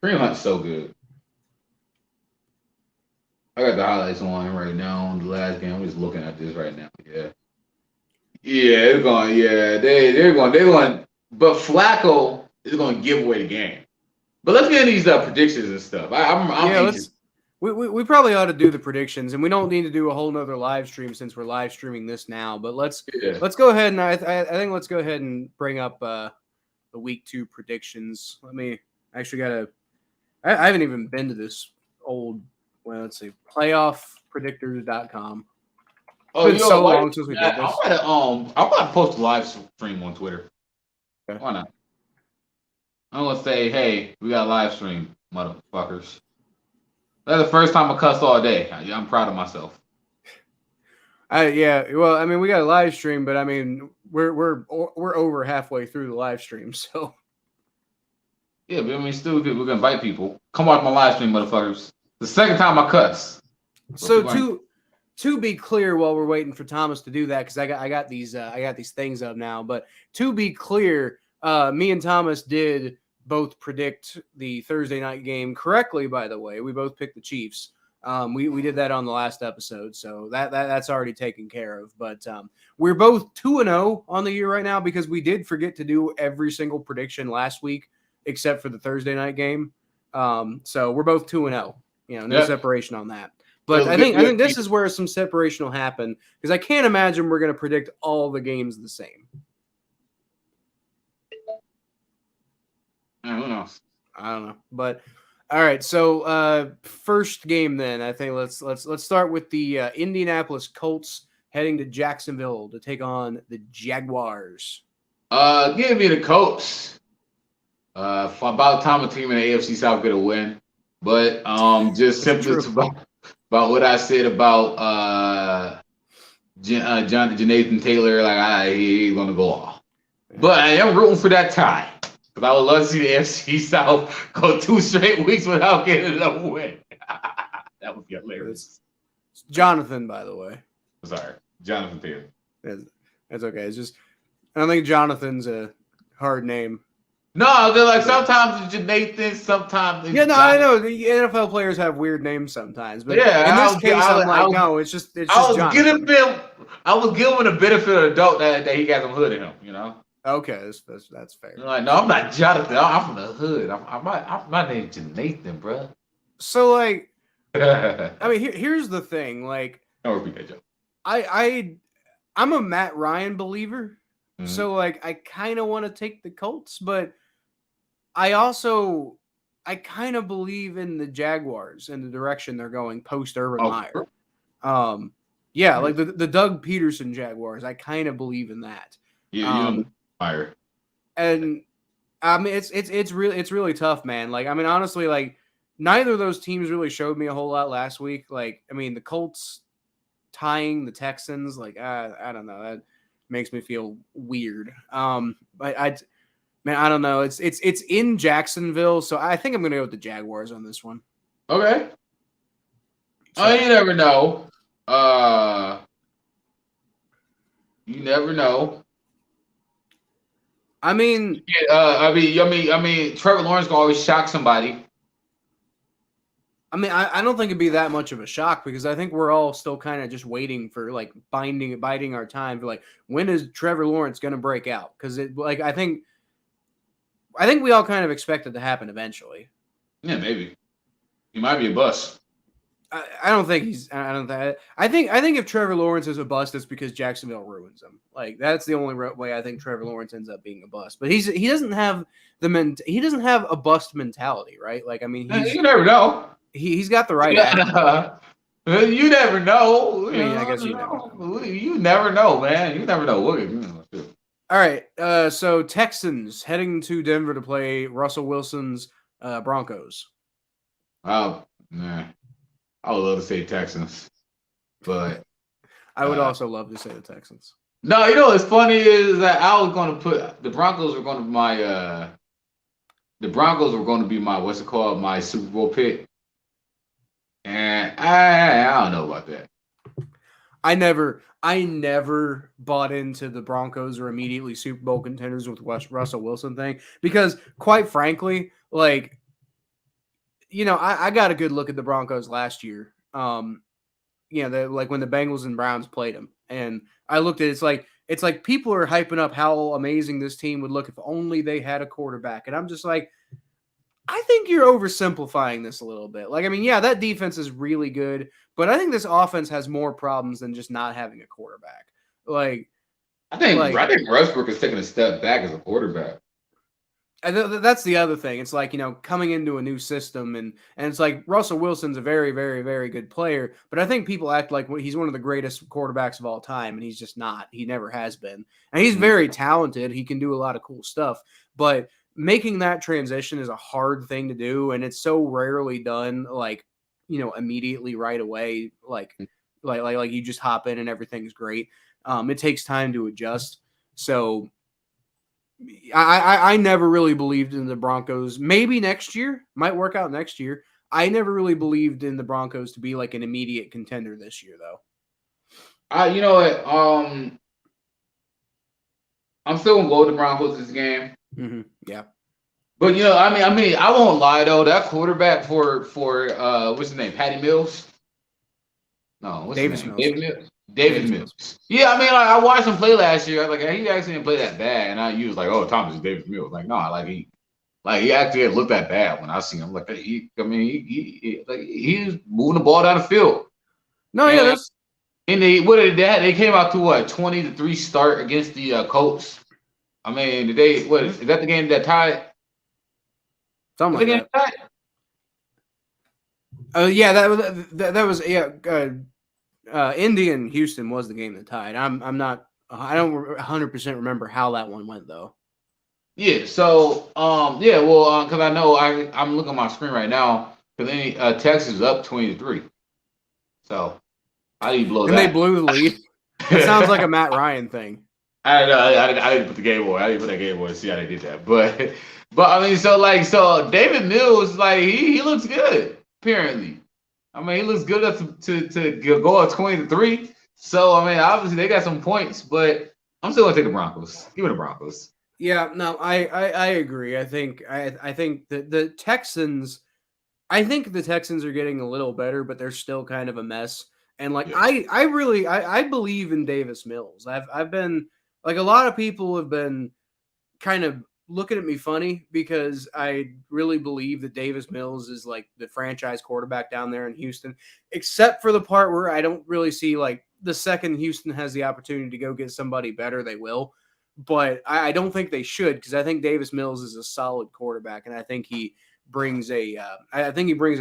Pretty much so good. I got the highlights on right now on the last game. I'm just looking at this right now. Yeah. Yeah, they're going. Yeah, they're going. But Flacco is going to give away the game. But let's get into these predictions and stuff. I'm anxious. We probably ought to do the predictions, and we don't need to do a whole nother live stream since we're live streaming this now. But let's go ahead and I think let's go ahead and bring up the week 2 predictions. Let me actually I haven't even been to this old. Well, let's see, playoffpredictors.com. Oh, it's been so long since we did this. I'm about to post a live stream on Twitter. Okay. Why not? I'm gonna say, hey, we got a live stream, motherfuckers. That's the first time I cussed all day. I'm proud of myself. Yeah. Well, I mean, we got a live stream, but I mean, we're over halfway through the live stream, so. Yeah, but I mean, still, we're gonna invite people. Come watch my live stream, motherfuckers. The second time I cuss. So to be clear, while we're waiting for Thomas to do that, because I got these things up now. But to be clear, me and Thomas did both predict the Thursday night game correctly. By the way, we both picked the Chiefs. We did that on the last episode, so that's already taken care of. But we're both 2-0 on the year right now because we did forget to do every single prediction last week except for the Thursday night game. So we're both 2-0. No separation on that. But I think this is where some separation will happen because I can't imagine we're going to predict all the games the same. Who knows? I don't know, but all right. So first game then, I think let's start with the Indianapolis Colts heading to Jacksonville to take on the Jaguars. Give me the Colts. For about time a team in the AFC South get a win, but just simply about what I said about Jonathan Taylor, like he's gonna go off. But I am rooting for that tie. Because I would love to see the AFC South go 2 straight weeks without getting a win. That would be hilarious. It's Jonathan, by the way. Sorry, Jonathan Taylor. That's okay. It's just I don't think Jonathan's a hard name. No, they're like sometimes it's Nathan, sometimes it's I Jonathan. know the NFL players have weird names sometimes, but in I this case, no, it's just Jonathan. I was giving the benefit of the doubt that he got some hood in him, Okay, that's fair. Like, no, I'm not Jonathan. I'm from the hood. My name's Nathan, bro. So, like, I mean, here's the thing. Like, don't repeat that joke. I'm a Matt Ryan believer, Mm-hmm. so like, I kind of want to take the Colts, but I kind of believe in the Jaguars and the direction they're going post Urban Meyer. Sure. Like the Doug Peterson Jaguars. I kind of believe in that. Yeah, Meyer. And I mean, it's really tough, man. Like, I mean, honestly, like neither of those teams really showed me a whole lot last week. Like, I mean, the Colts tying the Texans, like, I don't know, that makes me feel weird. But I don't know. It's in Jacksonville, so I think I'm gonna go with the Jaguars on this one. Okay. So, you never know. You never know. I mean, Trevor Lawrence can always shock somebody. I mean, I don't think it'd be that much of a shock because I think we're all still kind of just waiting for like biding our time for like when is Trevor Lawrence going to break out? Because I think we all kind of expect it to happen eventually. Yeah, maybe he might be a bust. I don't think he's. I think if Trevor Lawrence is a bust, it's because Jacksonville ruins him. Like that's the only way I think Trevor Lawrence ends up being a bust. But he doesn't have he doesn't have a bust mentality, right? Like I mean, you never know. He's got the right attitude. You never know. I mean, I guess you never know. You never know, man. You never know. All right. So Texans heading to Denver to play Russell Wilson's Broncos. Oh, man. I would love to say Texans, but I would also love to say the Texans. No, you know what's funny is that I was going to put the Broncos were going to be my what's it called, my Super Bowl pick, and I don't know about that. I never bought into the Broncos or immediately Super Bowl contenders with Russell Wilson thing because, quite frankly, like. I got a good look at the Broncos last year. Like when the Bengals and Browns played them, and I looked at it, it's like people are hyping up how amazing this team would look if only they had a quarterback, and I'm just like, I think you're oversimplifying this a little bit. Like, I mean, yeah, that defense is really good, but I think this offense has more problems than just not having a quarterback. Like, I think Westbrook is taking a step back as a quarterback. that's the other thing. It's like, coming into a new system, and it's like Russell Wilson's a very, very, very good player, but I think people act like he's one of the greatest quarterbacks of all time, and he's just not. He never has been. And he's very talented. He can do a lot of cool stuff, but making that transition is a hard thing to do, and it's so rarely done like, immediately right away, like you just hop in and everything's great. It takes time to adjust. So I never really believed in the Broncos. Maybe next year might work out next year. I never really believed in the Broncos to be like an immediate contender this year, though. You know what? I'm still gonna go with the Broncos this game. Mm-hmm. Yeah. But I mean, I won't lie though. That quarterback for what's his name? Patty Mills? No, what's Davis his name? Mills. David Mills. David Mills. Yeah, I mean, like I watched him play last year. I was like, he actually didn't play that bad, and he was like, oh, Thomas is David Mills. Like, no, he actually didn't look that bad when I seen him. Like, he was moving the ball down the field. No, yeah, that's. And they came out to what 20-3 start against the Colts. I mean, is that the game that tied? Something like that. Yeah, that was Indy and Houston was the game that tied. I don't 100% remember how that one went though. Yeah. So because I know I'm looking at my screen right now because Texas is up 20-3. So how do you blow and that? And they blew the lead. It sounds like a Matt Ryan thing. I don't know. I didn't put the game boy. I didn't put that game boy to see how they did that. But I mean, so David Mills, like he looks good. Apparently, I mean, he looks good enough to go up 20-3. So I mean, obviously they got some points, but I'm still gonna take the Broncos. Give me the Broncos. Yeah, no, I agree. I think that the Texans. I think the Texans are getting a little better, but they're still kind of a mess. And like I believe in Davis Mills. I've been like a lot of people have been kind of looking at me funny because I really believe that Davis Mills is like the franchise quarterback down there in Houston, except for the part where I don't really see like the second Houston has the opportunity to go get somebody better, they will. But I don't think they should because I think Davis Mills is a solid quarterback, and I think he brings a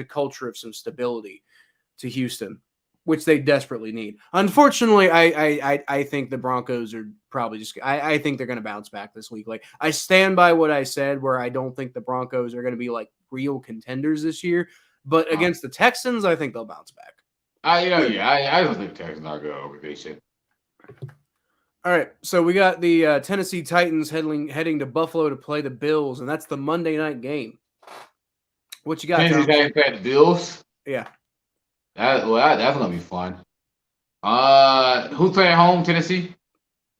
culture of some stability to Houston, which they desperately need. Unfortunately, I think the Broncos are probably just I think they're going to bounce back this week. Like I stand by what I said where I don't think the Broncos are going to be like real contenders this year, but against the Texans, I think they'll bounce back. I don't think Texans are good. They should. All right, so we got the Tennessee Titans heading to Buffalo to play the Bills, and that's the Monday night game. What you got? Tennessee Titans play the Bills. Yeah. That's gonna be fun. Who's playing home? Tennessee?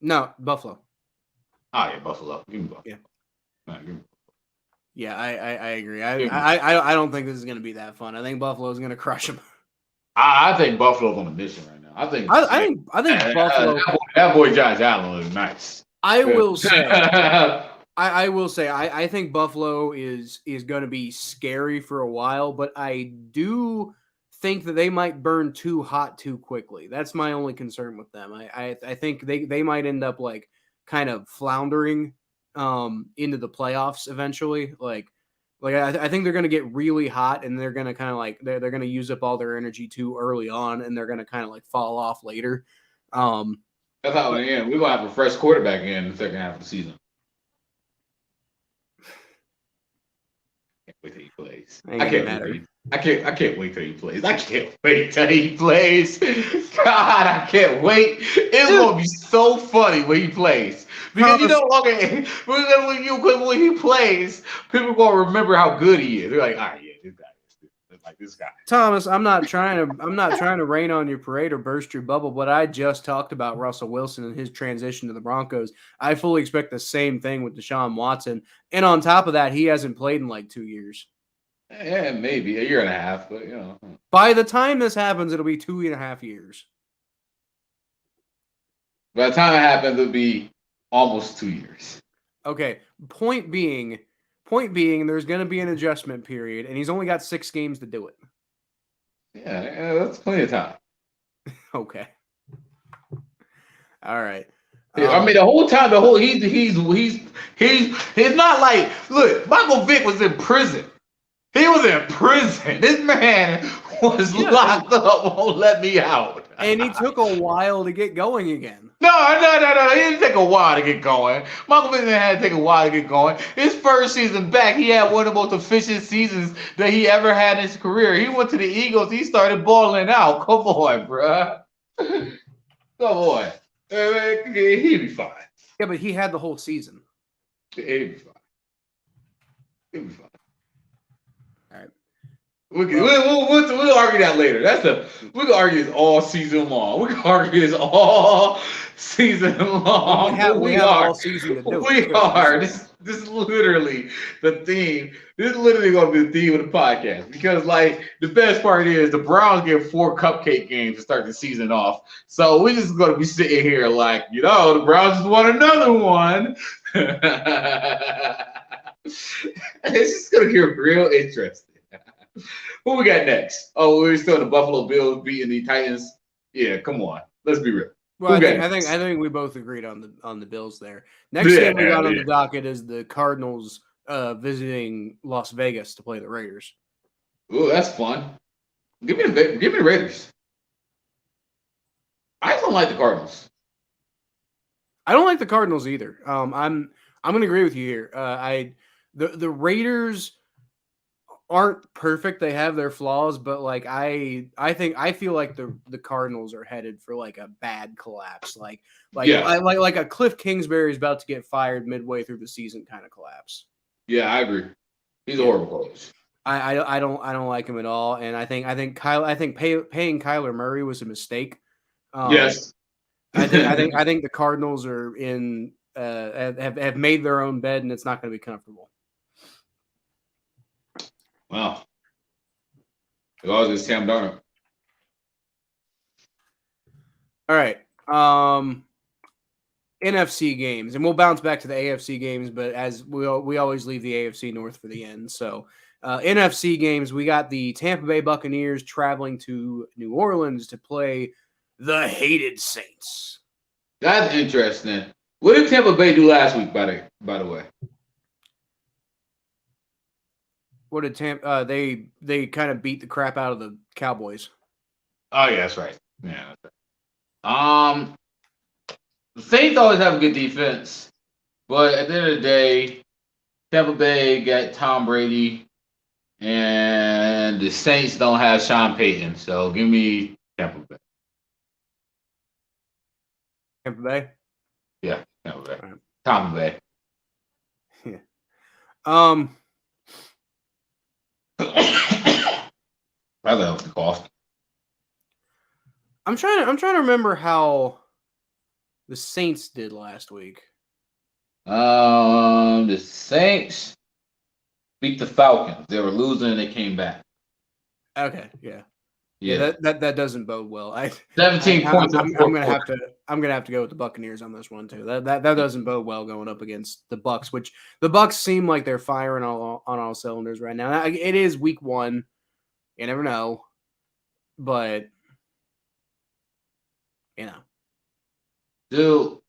No, Buffalo. Oh yeah, Buffalo. Give me Buffalo. Yeah. No, give me. Yeah, I agree. I don't think this is gonna be that fun. I think Buffalo's gonna crush them. I think Buffalo's on a mission right now. I think Buffalo. That boy Josh Allen is nice. I will say. I will say I think Buffalo is going to be scary for a while, but I do think that they might burn too hot too quickly. That's my only concern with them. I think they might end up like kind of floundering into the playoffs eventually. I think they're going to get really hot and they're going to kind of like they're going to use up all their energy too early on and they're going to kind of like fall off later. That's how we're going to have a fresh quarterback in the second half of the season. Wait till he plays. I can't wait till he plays. I can't wait till he plays. God, I can't wait. It's gonna be so funny when he plays. Because when he plays, people are gonna remember how good he is. They're like, all right, yeah, this guy. Thomas, I'm not trying to rain on your parade or burst your bubble, but I just talked about Russell Wilson and his transition to the Broncos. I fully expect the same thing with Deshaun Watson. And on top of that, he hasn't played in like 2 years. Yeah, maybe a year and a half, but By the time this happens, it'll be 2.5 years. By the time it happens, it'll be almost 2 years. Okay. Point being, Point being, there's going to be an adjustment period, and he's only got 6 games to do it. Yeah, that's plenty of time. Okay. All right. I mean, the whole time, he's not like, look, Michael Vick was in prison. He was in prison. This man was locked up, won't let me out. And he took a while to get going again. No. He didn't take a while to get going. Michael Vick had to take a while to get going. His first season back, he had one of the most efficient seasons that he ever had in his career. He went to the Eagles. He started balling out. Come on, bruh. Come on. He'd be fine. Yeah, but he had the whole season. He'd be fine. He'd be fine. All right. We'll argue that later. We can argue this all season long. We can argue this all season long. We have all season to do it. We are. This is literally the theme. This is literally going to be the theme of the podcast because, like, the best part is the Browns get 4 cupcake games to start the season off. So we're just going to be sitting here like, the Browns just won another one. It's just going to get real interesting. Who we got next? Oh, we're still the Buffalo Bills beating the Titans. Yeah, come on. Let's be real. Well, I think we both agreed on the Bills there. Next game we got on the docket is the Cardinals visiting Las Vegas to play the Raiders. Ooh, that's fun. Give me the Raiders. I don't like the Cardinals. I don't like the Cardinals either. I'm going to agree with you here. The Raiders aren't perfect. They have their flaws, but like I feel like the Cardinals are headed for like a bad collapse. Like a Cliff Kingsbury is about to get fired midway through the season kind of collapse. Yeah, I agree. He's a horrible coach. I don't like him at all, and I think paying Kyler Murray was a mistake. Yes. I think the Cardinals are in have made their own bed, and it's not going to be comfortable. Wow. It was just Sam Darnold. All right. NFC games, and we'll bounce back to the AFC games, but as we always leave the AFC North for the end. So NFC games, we got the Tampa Bay Buccaneers traveling to New Orleans to play the hated Saints. That's interesting. What did Tampa Bay do last week, by the way? What did Tampa? They kind of beat the crap out of the Cowboys. Oh yeah, that's right. Yeah. That's right. The Saints always have a good defense, but at the end of the day, Tampa Bay got Tom Brady, and the Saints don't have Sean Payton. So give me Tampa Bay. Tampa Bay. Yeah, Tampa Bay. Right. Tampa Bay. Yeah. I thought that was the cost. I'm trying to remember how the Saints did last week. The Saints beat the Falcons. They were losing and they came back. Okay, yeah. That doesn't bode well. 17 points. I'm gonna have to go with the Buccaneers on this one too. That doesn't bode well going up against the Bucs, which the Bucs seem like they're firing on all cylinders right now. It is week 1. You never know, but Dude,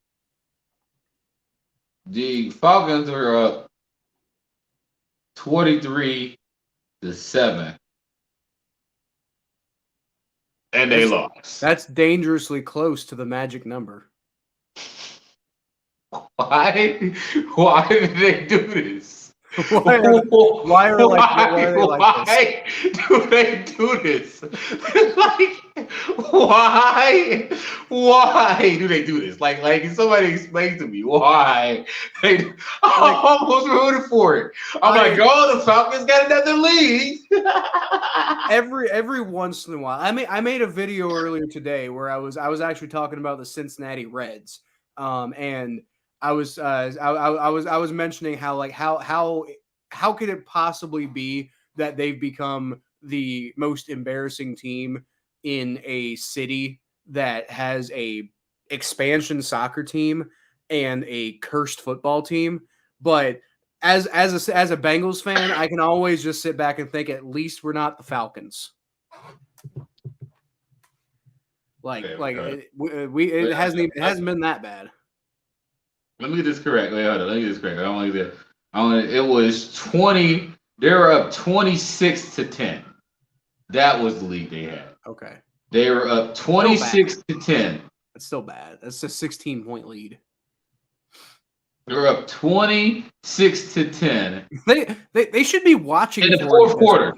the Falcons are up 23-7. And they lost. That's dangerously close to the magic number. Why did they do this? Why do they do this? Like, why do they do this? Like somebody explain to me why. I almost rooted for it. I'm like, oh, the Falcons got another lead. every once in a while, I made a video earlier today where I was actually talking about the Cincinnati Reds, and I was mentioning how could it possibly be that they've become the most embarrassing team in a city that has a expansion soccer team and a cursed football team, but as a Bengals fan, I can always just sit back and think, at least we're not the Falcons. It hasn't been that bad. Let me get this correct. Wait, hold on. Let me get this correct. I don't want to get. It was 20. They were up 26-10. That was the lead they had. Okay. They were up 26-10. That's still bad. That's a 16-point lead. They were up 26-10. They should be watching in the fourth quarter.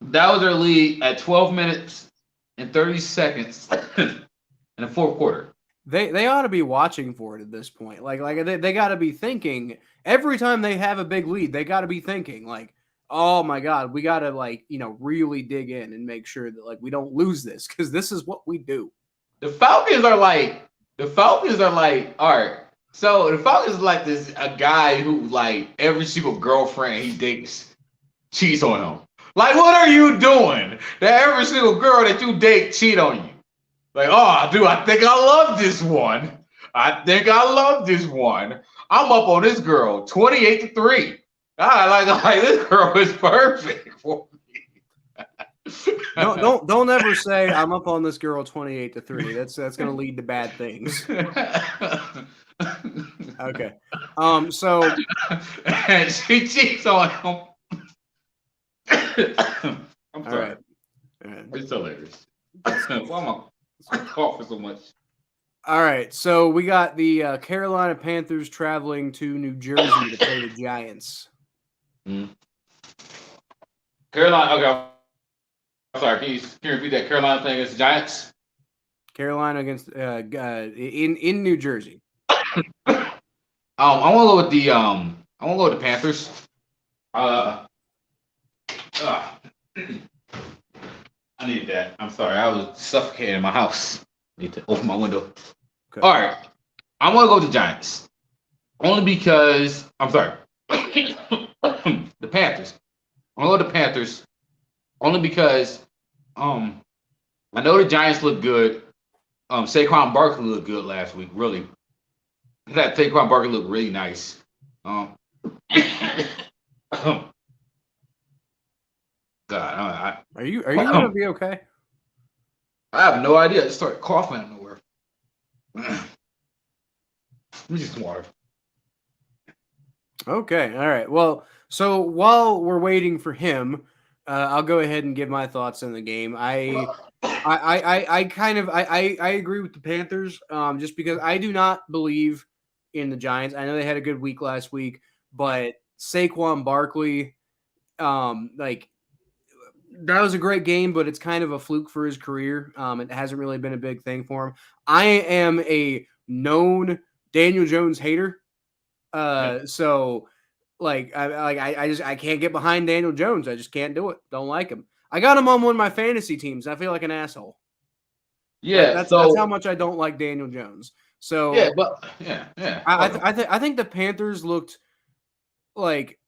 That was their lead at 12 minutes and 30 seconds in the fourth quarter. They ought to be watching for it at this point. They got to be thinking every time they have a big lead. They got to be thinking like, oh my God, we got to really dig in and make sure that we don't lose this because this is what we do. The Falcons are like, all right. So the Falcons is like a guy who every single girlfriend he dates cheats on him. Like, what are you doing that every single girl that you date cheat on you? Like, oh, dude, I think I love this one. I'm up on this girl, 28-3. Like this girl is perfect for me. Don't ever say I'm up on this girl 28-3. That's gonna lead to bad things. Okay. So and she cheats on him. I'm sorry. All right. It's hilarious. Why am I coughing so much? All right. So we got the Carolina Panthers traveling to New Jersey to play the Giants. Mm-hmm. Carolina. Okay. I'm sorry. Can you repeat that? Carolina playing against the Giants. Carolina against in New Jersey. I want to go with the Panthers. I needed that. I'm sorry. I was suffocating in my house. Need to open my window. Okay. All right. I want to go with the Giants. Only because I'm sorry. The Panthers. I want to go with the Panthers. Only because I know the Giants look good. Saquon Barkley looked good last week, really. That Saquon Barkley looked really nice. God, are you gonna be okay? I have no idea. I just started coughing out of nowhere. Let me just some water. Okay, all right. Well, so while we're waiting for him, I'll go ahead and give my thoughts on the game. I agree with the Panthers, just because I do not believe in the Giants. I know they had a good week last week, but Saquon Barkley, that was a great game, but it's kind of a fluke for his career. It hasn't really been a big thing for him. I am a known Daniel Jones hater. So I can't get behind Daniel Jones. I just can't do it. Don't like him. I got him on one of my fantasy teams. I feel like an asshole. Yeah, that's how much I don't like Daniel Jones. So I think the Panthers looked like.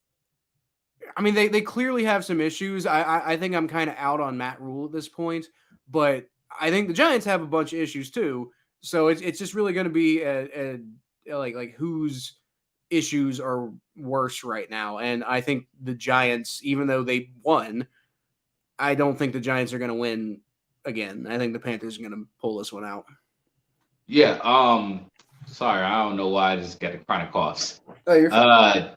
I mean, they clearly have some issues. I think I'm kind of out on Matt Rule at this point, but I think the Giants have a bunch of issues too. So it's just really going to be like whose issues are worse right now. And I think the Giants, even though they won, I don't think the Giants are going to win again. I think the Panthers are going to pull this one out. Yeah. Sorry, I don't know why I just got a chronic coughs. Oh, you're fine.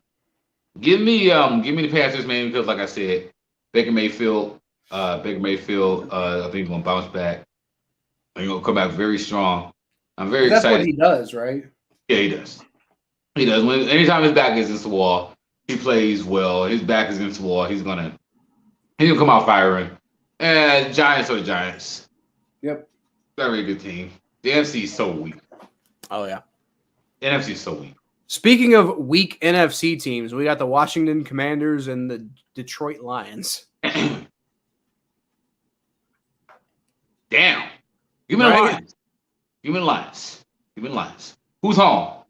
Give me the Panthers, man, because like I said, Baker Mayfield, I think he's gonna bounce back. He's gonna come back very strong. I'm very excited. That's what he does, right? Yeah, he does. He does. Anytime his back is against the wall, he plays well. His back is against the wall. He's gonna come out firing. And Giants are the Giants. Yep. Very good team. The NFC is so weak. Oh yeah. The NFC is so weak. Speaking of weak NFC teams, we got the Washington Commanders and the Detroit Lions. Damn. Give me the Lions. Give me the Lions. Give me the Lions. Who's home?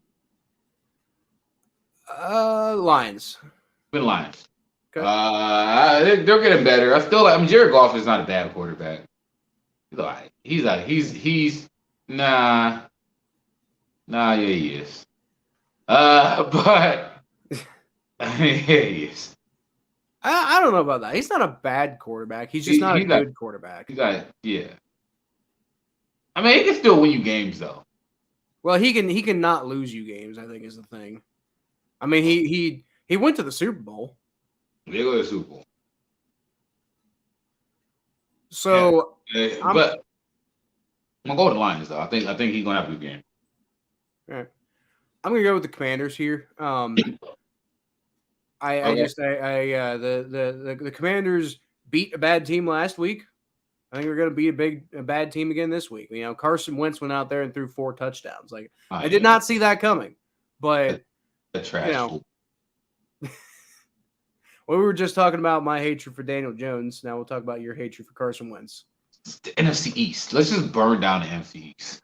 Lions. Give me the Lions. Okay. They're getting better. Jared Goff is not a bad quarterback. He's all right. Yeah, he is. But He is. I don't know about that. He's not a bad quarterback. He's just not a good quarterback. Yeah. I mean, he can still win you games though. Well, he can not lose you games, I think is the thing. I mean, he went to the Super Bowl. They go to the Super Bowl. So, but I'm gonna go with the Lions though. I think he's gonna have a good game. All right. I'm gonna go with the Commanders here. The Commanders beat a bad team last week. I think we're going to beat a bad team again this week. You know, Carson Wentz went out there and threw 4 touchdowns. Like I did not see that coming. But the trash. Well, we were just talking about my hatred for Daniel Jones. Now we'll talk about your hatred for Carson Wentz. It's the NFC East. Let's just burn down the NFC East.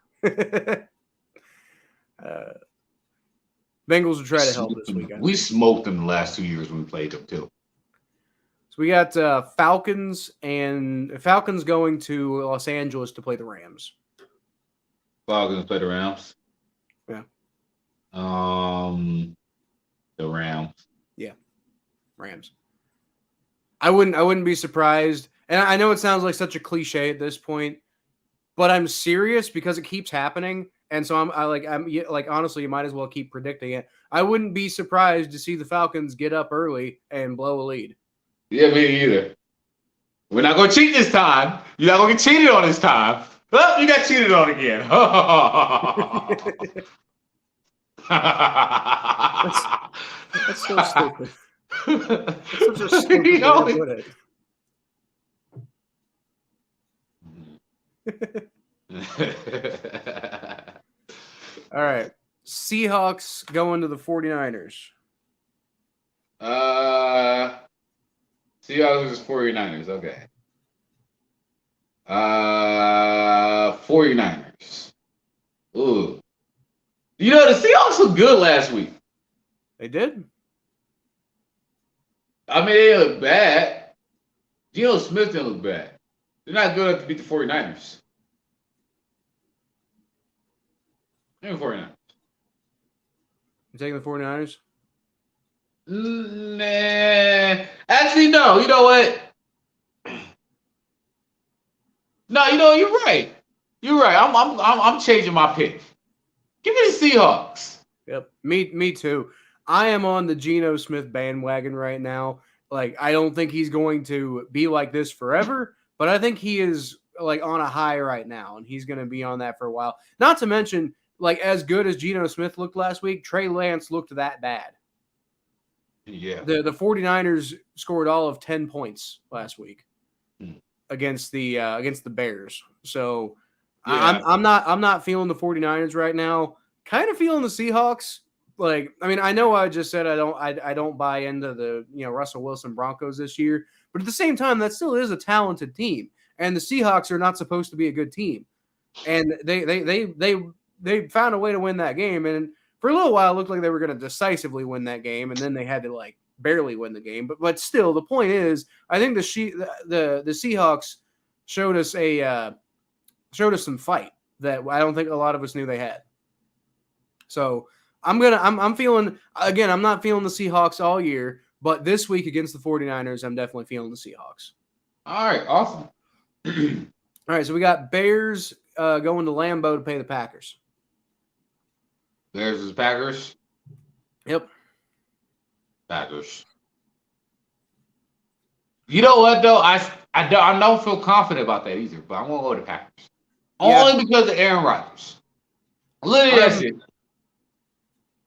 Bengals will try to help this week. We smoked them the last 2 years when we played them too. So we got Falcons going to Los Angeles to play the Rams. Falcons play the Rams. Yeah. The Rams. Yeah. Rams. I wouldn't be surprised. And I know it sounds like such a cliche at this point, but I'm serious because it keeps happening. And so I'm honestly, you might as well keep predicting it. I wouldn't be surprised to see the Falcons get up early and blow a lead. Yeah, me either. We're not going to cheat this time. You're not going to get cheated on this time. Oh, you got cheated on again. That's so stupid. That's such a stupid way to put it. All right. Seahawks going to the 49ers. Seahawks versus 49ers. Okay. 49ers. Ooh. You know, the Seahawks looked good last week. They did. I mean, they look bad. Geno Smith didn't look bad. They're not good enough to beat the 49ers. Maybe 49ers. You taking the 49ers? Nah. Actually, no. You know what? No, you know, you're right. You're right. I'm changing my pick. Give me the Seahawks. Yep. Me too. I am on the Geno Smith bandwagon right now. Like, I don't think he's going to be like this forever, but I think he is like on a high right now, and he's going to be on that for a while. Not to mention, like, as good as Geno Smith looked last week, Trey Lance looked that bad. Yeah. The 49ers scored all of 10 points last week against the Bears. So yeah. I'm not feeling the 49ers right now. Kind of feeling the Seahawks. Like, I mean, I know I just said I don't buy into the Russell Wilson Broncos this year, but at the same time, that still is a talented team, and the Seahawks are not supposed to be a good team, and they found a way to win that game, and for a little while, it looked like they were going to decisively win that game, and then they had to like barely win the game, but still, the point is, I think the Seahawks showed us some fight that I don't think a lot of us knew they had. So I'm feeling, again, I'm not feeling the Seahawks all year, but this week against the 49ers, I'm definitely feeling the Seahawks. All right, awesome. All right, so we got Bears going to Lambeau to play the Packers. Bears versus Packers? Yep. Packers. You know what, though? I don't feel confident about that either, but I'm going to go with the Packers. Yeah. Only because of Aaron Rodgers. Literally, that's it.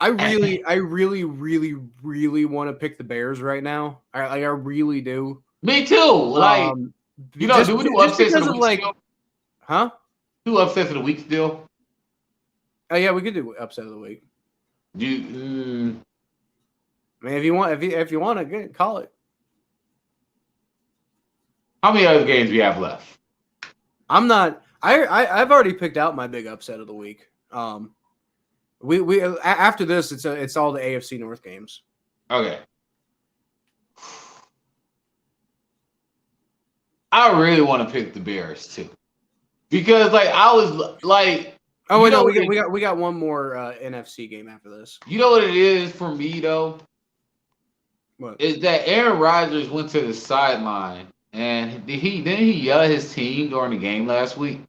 I really want to pick the Bears right now. I really do. Me too. Like, do we do upsets of the week still? Huh? Do upsets of the week still? Oh yeah, we could do upset of the week. I mean, if you want to call it. How many other games do we have left? I'm not. I've already picked out my big upset of the week. We after this, it's all the AFC North games. Okay. I really want to pick the Bears too, because like I was like, oh wait, no, we got one more NFC game after this. You know what it is for me though? is that Aaron Rodgers went to the sideline and didn't he yell at his team during the game last week?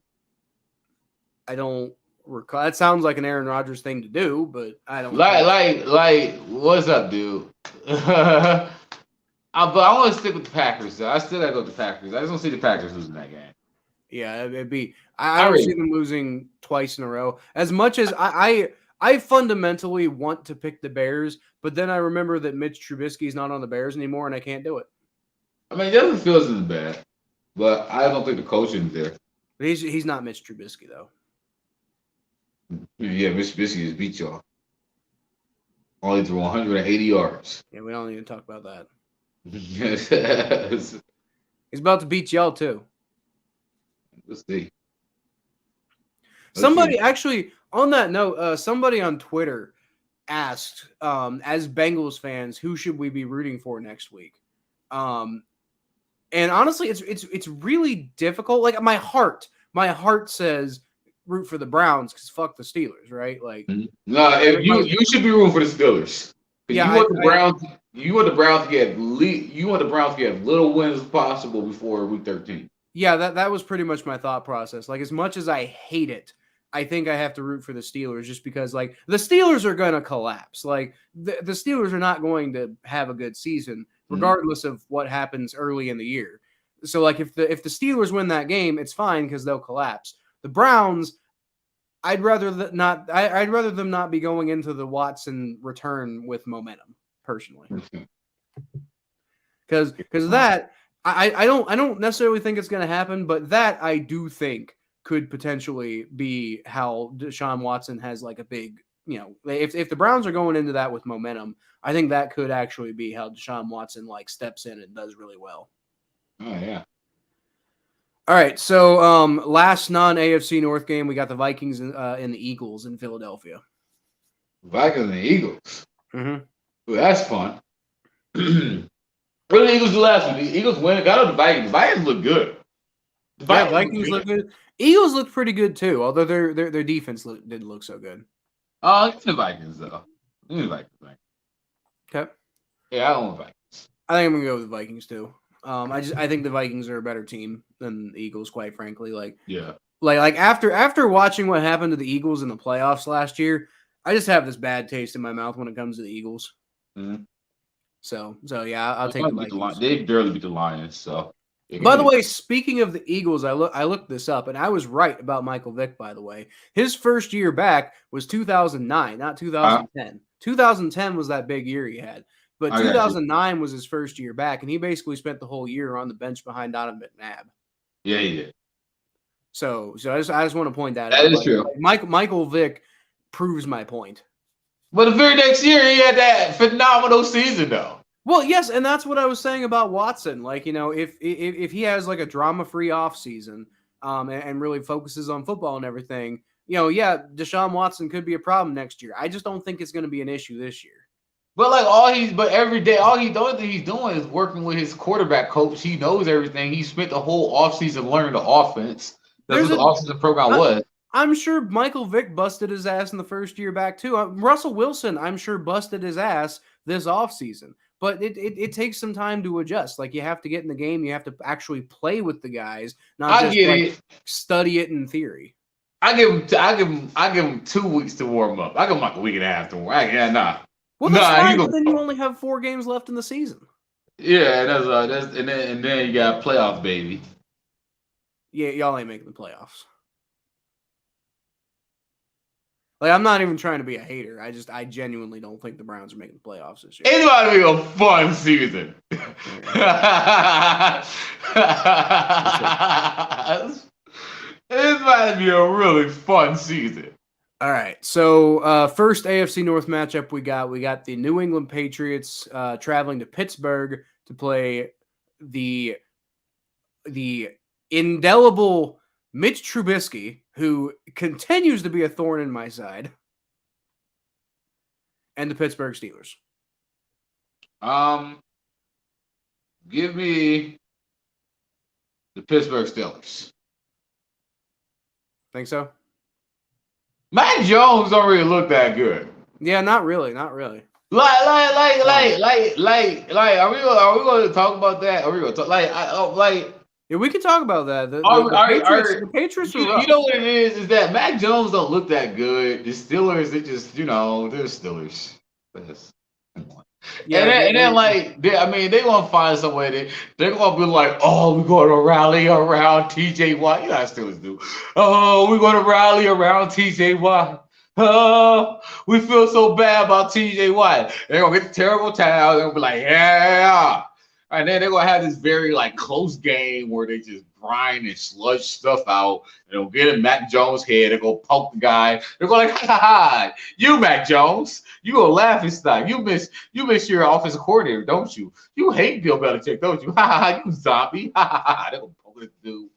I don't recall. That sounds like an Aaron Rodgers thing to do, but I don't. Like, what's up, dude? But I want to stick with the Packers. Though. I still gotta go with the Packers. I just don't see the Packers losing that game. Yeah, it'd be. I don't see them losing twice in a row. As much as I fundamentally want to pick the Bears, but then I remember that Mitch Trubisky is not on the Bears anymore, and I can't do it. I mean, it doesn't feel as bad, but I don't think the coaching's there. But he's not Mitch Trubisky though. Yeah, Mitch Trubisky just beat y'all. Only threw 180 yards. Yeah, we don't even talk about that. Let's He's about to beat y'all too. see. Somebody actually, on that note, somebody on Twitter asked, as Bengals fans, who should we be rooting for next week? And honestly, it's really difficult. Like my heart says root for the Browns because fuck the Steelers, right? Like, no, if you should be rooting for the Steelers. Yeah, you want the Browns. You want the Browns to get little wins as possible before week 13. Yeah, that was pretty much my thought process. Like, as much as I hate it, I think I have to root for the Steelers just because, like, the Steelers are going to collapse. Like, the Steelers are not going to have a good season, regardless of what happens early in the year. So, like, if the Steelers win that game, it's fine because they'll collapse. The Browns, I'd rather them not be going into the Watson return with momentum, personally. Because that I don't necessarily think it's going to happen, but that I do think could potentially be how Deshaun Watson has like a big, if the Browns are going into that with momentum, I think that could actually be how Deshaun Watson like steps in and does really well. Oh yeah. All right, so last non-AFC North game, we got the Vikings and the Eagles in Philadelphia. Vikings and the Eagles. Mm-hmm. Well, that's fun. What did the Eagles do last week? The Eagles win. Got up the Vikings. The Vikings look good. Vikings look good. Eagles look pretty good too, although their defense didn't look so good. It's the Vikings though. The Vikings. Okay. Yeah, I don't want Vikings. I think I'm gonna go with the Vikings too. I think the Vikings are a better team than the Eagles, quite frankly. Like after watching what happened to the Eagles in the playoffs last year, I just have this bad taste in my mouth when it comes to the Eagles. Mm-hmm. So yeah, I'll take the Vikings. They barely beat the Lions. So. By the way, speaking of the Eagles, I looked this up, and I was right about Michael Vick, by the way. His first year back was 2009, not 2010. 2010 was that big year he had. But 2009 was his first year back, and he basically spent the whole year on the bench behind Donovan McNabb. Yeah, he did. So I just want to point that out. That is true. Michael Vick proves my point. But the very next year, he had that phenomenal season, though. Well, yes, and that's what I was saying about Watson. Like, if he has like a drama-free offseason and really focuses on football and everything, Deshaun Watson could be a problem next year. I just don't think it's going to be an issue this year. But every day, the only thing he's doing is working with his quarterback coach. He knows everything. He spent the whole offseason learning the offense. That's what the offseason program was. I'm sure Michael Vick busted his ass in the first year back too. Russell Wilson, I'm sure, busted his ass this offseason. But it takes some time to adjust. Like, you have to get in the game. You have to actually play with the guys, not just study it in theory. I give him 2 weeks to warm up. I give him like a week and a half to warm up. Well, that's fine, but then you only have 4 games left in the season. Yeah, that's and then you got playoffs, baby. Yeah, y'all ain't making the playoffs. Like, I'm not even trying to be a hater. I genuinely don't think the Browns are making the playoffs this year. It's about to be a fun season. It's about to be a really fun season. All right, so first AFC North matchup we got the New England Patriots traveling to Pittsburgh to play the indelible Mitch Trubisky, who continues to be a thorn in my side, and the Pittsburgh Steelers. Give me the Pittsburgh Steelers. Think so? Mac Jones don't really look that good. Yeah, not really. Are we going to talk about that? Are we going to talk Yeah, we can talk about that. The Patriots are rough. You know what it is that Mac Jones don't look that good. The Steelers, they just, they're Steelers. Yeah, And then they gonna find some way. They're gonna be like, oh, we're gonna rally around TJ Watt. You know how Steelers do. Oh, we're gonna rally around TJ Watt. Oh, we feel so bad about TJ Watt. They're gonna get the terrible towel. They're gonna be like, yeah. And then they're gonna have this very close game where they just grind and sludge stuff out. And they'll get in Mac Jones' head. They're gonna poke the guy. They're going like, ha ha ha, you Mac Jones. You gonna laugh and stuff. You miss your offensive coordinator, don't you? You hate Bill Belichick, don't you? Ha ha ha, you zombie. Ha ha ha. They're gonna poke this dude.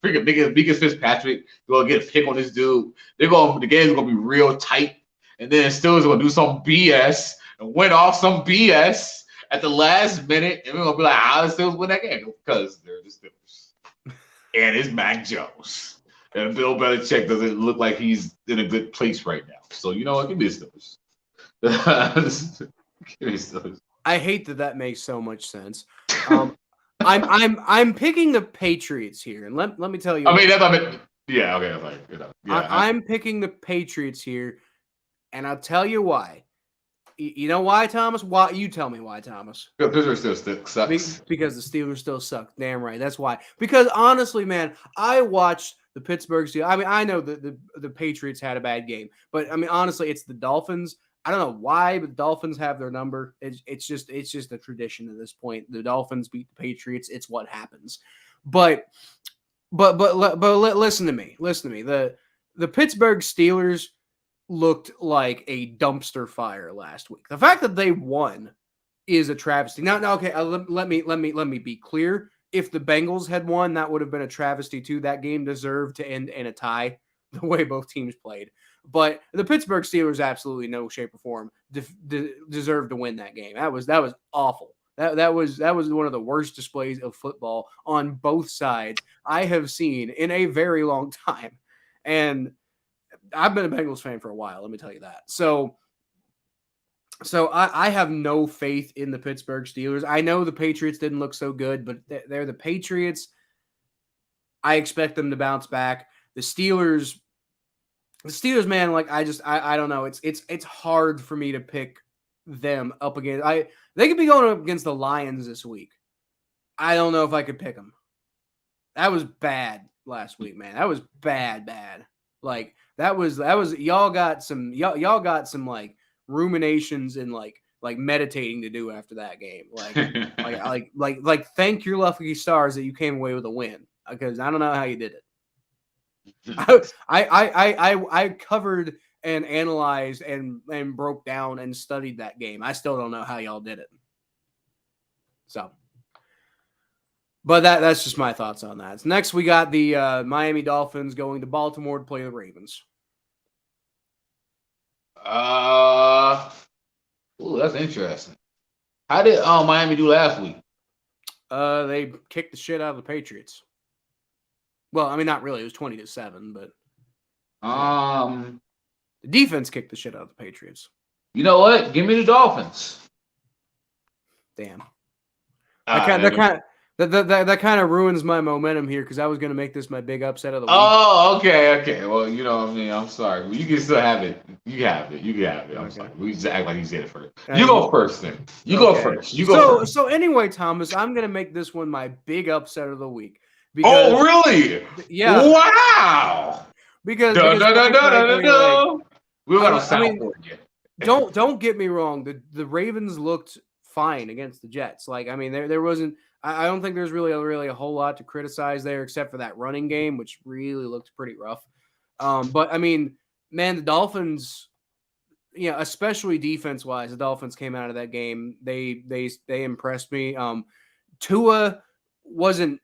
Freaking Biggest Fitzpatrick. They're gonna get a pick on this dude. The game's gonna be real tight. And then Steelers are gonna do some BS and win off some BS at the last minute, and we're gonna be like, how the Steelers win that game? Because they're the Steelers. And it's Mac Jones. And Bill Belichick doesn't look like he's in a good place right now. So you know what? Give me the Steelers. Give me the Steelers. I hate that makes so much sense. I'm picking the Patriots here, and let me tell you. Yeah, okay. I'm picking the Patriots here, and I'll tell you why. You know why, Thomas? Why? You tell me why, Thomas. Because Pittsburgh still sucks. Because the Steelers still suck. Damn right. That's why. Because honestly, man, I watched the Pittsburgh Steelers. I mean, I know the Patriots had a bad game, but I mean, honestly, it's the Dolphins. I don't know why, but the Dolphins have their number. It's just a tradition at this point. The Dolphins beat the Patriots. It's what happens. But listen to me. Listen to me. The Pittsburgh Steelers looked like a dumpster fire last week. The fact that they won is a travesty. Now, okay, let me be clear. If the Bengals had won, that would have been a travesty too. That game deserved to end in a tie, the way both teams played. But the Pittsburgh Steelers absolutely no shape or form deserved to win that game. That was awful. That was one of the worst displays of football on both sides I have seen in a very long time. And I've been a Bengals fan for a while, let me tell you that. So I have no faith in the Pittsburgh Steelers. I know the Patriots didn't look so good, but they're the Patriots. I expect them to bounce back. The Steelers, man, I don't know. It's hard for me to pick them up against. They could be going up against the Lions this week. I don't know if I could pick them. That was bad last week, man. That was bad. Like that was y'all got some ruminations and like meditating to do after that game. Like thank your lucky stars that you came away with a win, because I don't know how you did it. I covered and analyzed and broke down and studied that game. I still don't know how y'all did it. So, but that's just my thoughts on that. So next, we got the Miami Dolphins going to Baltimore to play the Ravens. Ooh, that's interesting. How did Miami do last week? They kicked the shit out of the Patriots. Well, I mean, not really. It was 20-7, but the defense kicked the shit out of the Patriots. You know what? Give me the Dolphins. Damn. That kind of ruins my momentum here, because I was going to make this my big upset of the week. Oh, okay. Well, you know what I mean? I'm sorry. Well, you can still have it. You have it. I'm sorry. We just act like you said it first. You go first then. You go first. So anyway, Thomas, I'm going to make this one my big upset of the week. Because, oh, really? Yeah. Wow. Because we're going to sound for you. Don't get me wrong. The Ravens looked fine against the Jets. Like, I mean, there wasn't. I don't think there's really a whole lot to criticize there, except for that running game, which really looked pretty rough. But I mean, man, the Dolphins, especially defense wise, the Dolphins came out of that game. They impressed me. Tua wasn't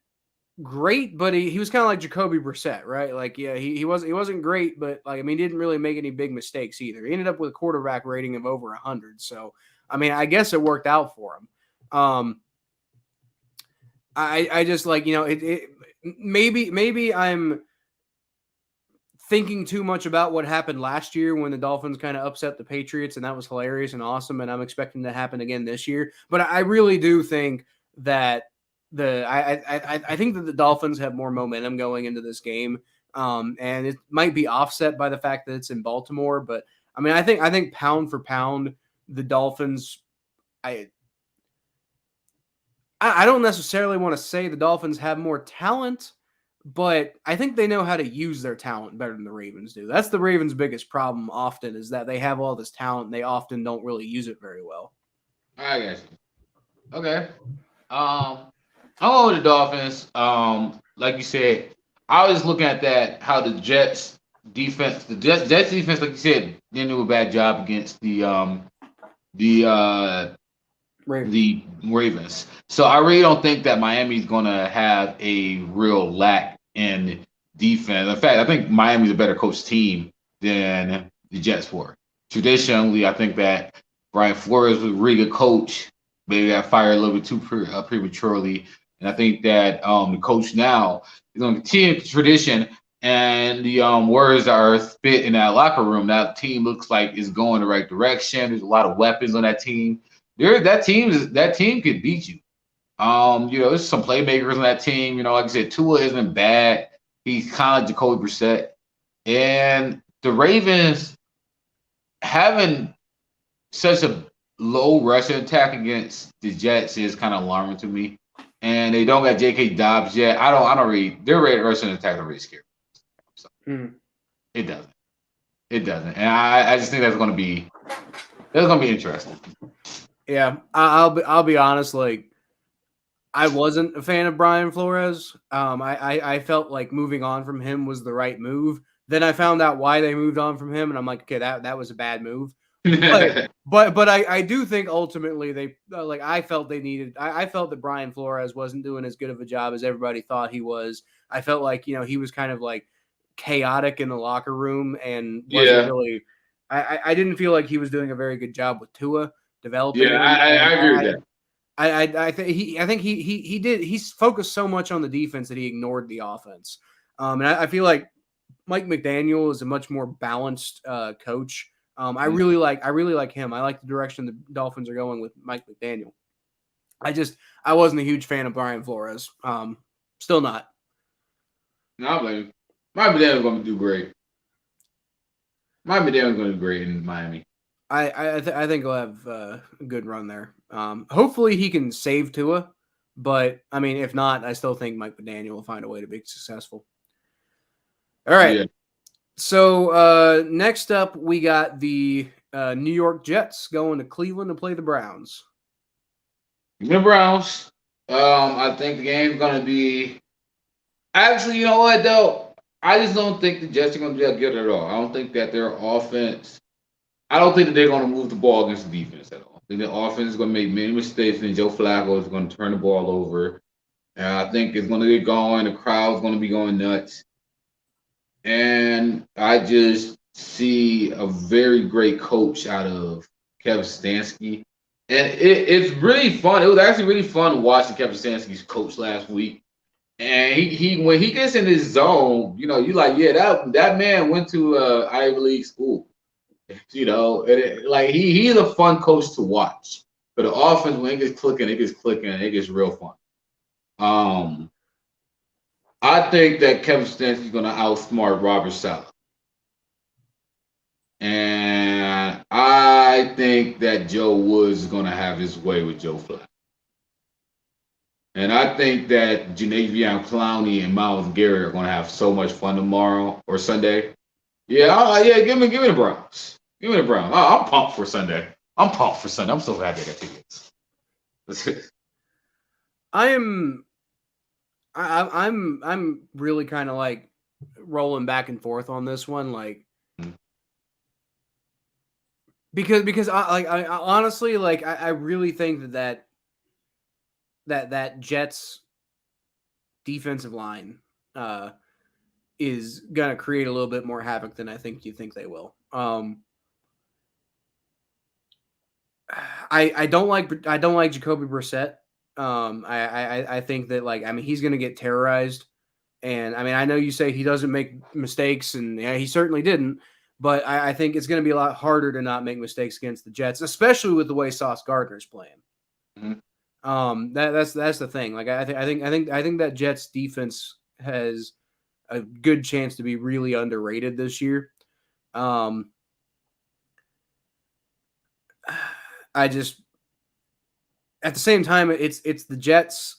great, but he was kind of like Jacoby Brissett, right? Like, yeah, he wasn't great, but like, I mean, he didn't really make any big mistakes either. He ended up with a quarterback rating of over 100. So, I mean, I guess it worked out for him. I just maybe I'm thinking too much about what happened last year when the Dolphins kind of upset the Patriots, and that was hilarious and awesome, and I'm expecting that to happen again this year. But I really do think that I think that the Dolphins have more momentum going into this game, and it might be offset by the fact that it's in Baltimore. But I mean, I think pound for pound, the Dolphins. I don't necessarily want to say the Dolphins have more talent, but I think they know how to use their talent better than the Ravens do. That's the Ravens' biggest problem often, is that they have all this talent and they often don't really use it very well. I guess. Okay. I'm going with the Dolphins. Like you said, I was looking at that how the Jets defense, Jets defense, like you said, didn't do a bad job against the Ravens. So I really don't think that Miami's going to have a real lack in defense. In fact, I think Miami's a better coached team than the Jets were. Traditionally, I think that Brian Flores was a really good coach. Maybe got fired a little bit too prematurely. And I think that the coach now is going to continue the tradition. And the words are spit in that locker room. That team looks like it's going the right direction. There's a lot of weapons on that team. That team could beat you. There's some playmakers on that team. Like I said, Tua isn't bad. He's kind of like Jacoby Brissett. And the Ravens having such a low rushing attack against the Jets is kind of alarming to me. And they don't got J.K. Dobbs yet. I don't read their rushing attack. Don't really scare me. So It doesn't. It doesn't. And I just think that's going to be interesting. Yeah, I'll be honest. Like, I wasn't a fan of Brian Flores. I felt like moving on from him was the right move. Then I found out why they moved on from him, and I'm like, okay, that was a bad move. But I do think ultimately they I felt that Brian Flores wasn't doing as good of a job as everybody thought he was. I felt like he was kind of like chaotic in the locker room and wasn't really. I didn't feel like he was doing a very good job with Tua developing. Yeah, I agree with that. I think he did. He's focused so much on the defense that he ignored the offense. And I feel like Mike McDaniel is a much more balanced coach. I really like him. I like the direction the Dolphins are going with Mike McDaniel. I wasn't a huge fan of Brian Flores. Still not. No, I blame him. Mike McDaniel's going to do great. Mike McDaniel's going to do great in Miami. I think he'll have a good run there. Hopefully he can save Tua, but I mean, if not, I still think Mike McDaniel will find a way to be successful. All right. Yeah. So next up, we got the New York Jets going to Cleveland to play the Browns. The Browns. I think the game's going to be. Actually, you know what though? I just don't think the Jets are going to be that good at all. I don't think that their offense. I don't think that they're going to move the ball against the defense at all. I think the offense is going to make many mistakes, and Joe Flacco is going to turn the ball over. And I think it's going to get going. The crowd's going to be going nuts. And I just see a very great coach out of Kevin Stefanski. And it's really fun. It was actually really fun watching Kevin Stefanski's coach last week. And he when he gets in his zone, you're like, yeah, that man went to Ivy League school. He's a fun coach to watch. But the offense, when it gets clicking, it gets real fun. I think that Kevin Stefanski is going to outsmart Robert Saleh. And I think that Joe Woods is going to have his way with Joe Flacco. And I think that Janavion Clowney and Myles Garrett are going to have so much fun tomorrow or Sunday. Yeah, give me the Browns. Give me the Browns. I'm pumped for Sunday. I'm so happy I got tickets. I'm really kind of like rolling back and forth on this one, like because I honestly I really think that Jets defensive line is gonna create a little bit more havoc than I think you think they will. I don't like Jacoby Brissett. I think that he's gonna get terrorized And I mean, I know you say he doesn't make mistakes, and yeah, he certainly didn't. But I think it's going to be a lot harder to not make mistakes against the Jets, especially with the way Sauce Gardner's playing. That's the thing. Like I think that Jets defense has a good chance to be really underrated this year. I just at the same time it's the Jets,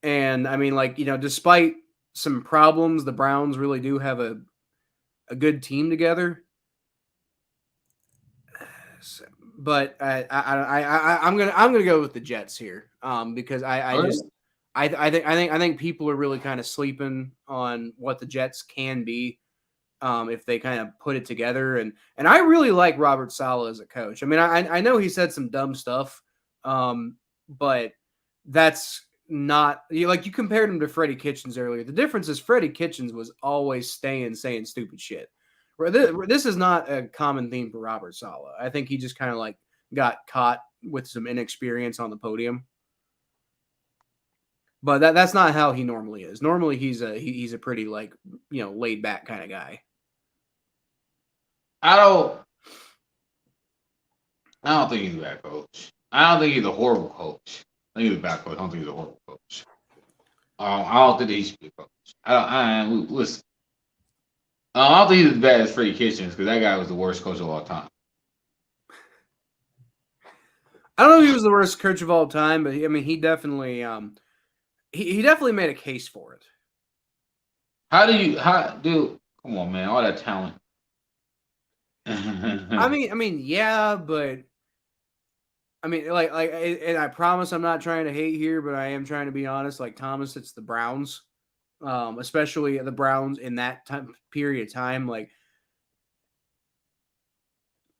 and I mean, like, despite some problems, the Browns really do have a good team together. But I'm gonna go with the Jets here, because I think people are really kind of sleeping on what the Jets can be, if they kind of put it together, and I really like Robert Saleh as a coach. I mean, I know he said some dumb stuff, but that's not like you compared him to Freddie Kitchens earlier. The difference is Freddie Kitchens was always saying stupid shit. This is not a common theme for Robert Saleh. I think he just kind of like got caught with some inexperience on the podium. But that's not how he normally is. Normally he's a pretty like, laid back kind of guy. I don't think he's a bad coach. I don't think he's a horrible coach. I think he's a bad coach. I don't think he's a horrible coach. I don't think that he should be a coach. Listen. I don't think he's as bad as Freddie Kitchens, because that guy was the worst coach of all time. I don't know if he was the worst coach of all time, but he definitely he definitely made a case for it. Come on, man, all that talent. I mean, yeah, but I mean, like, and I promise I'm not trying to hate here, but I am trying to be honest. Like, Thomas, it's the Browns, especially the Browns in that period of time. Like,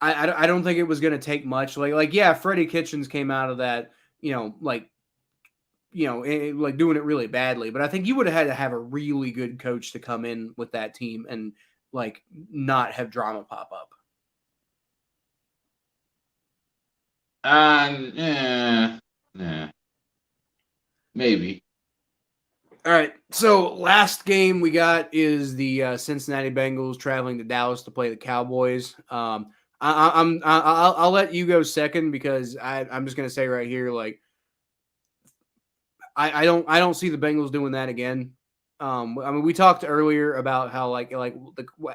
I don't think it was going to take much. Like, yeah, Freddie Kitchens came out of that, like doing it really badly. But I think you would have had to have a really good coach to come in with that team and like not have drama pop up. Maybe. All right. So last game we got is the Cincinnati Bengals traveling to Dallas to play the Cowboys. I'll let you go second, because I'm just gonna say right here, like, I don't see the Bengals doing that again. I mean, we talked earlier about how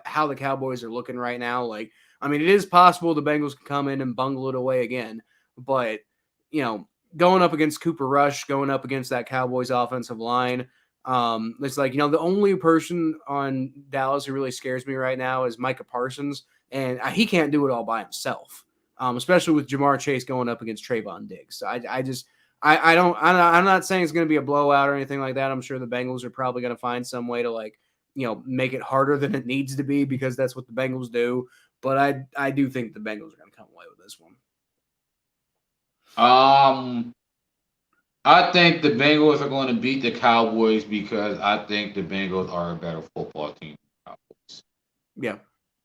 how the Cowboys are looking right now. Like, I mean, it is possible the Bengals can come in and bungle it away again, but going up against Cooper Rush, going up against that Cowboys offensive line, it's like, the only person on Dallas who really scares me right now is Micah Parsons, and he can't do it all by himself, especially with Jamar Chase going up against Trayvon Diggs. So I'm not saying it's going to be a blowout or anything like that. I'm sure the Bengals are probably going to find some way to make it harder than it needs to be, because that's what the Bengals do. But I do think the Bengals are going to come away with this one. I think the Bengals are going to beat the Cowboys, because I think the Bengals are a better football team than the Cowboys. Yeah,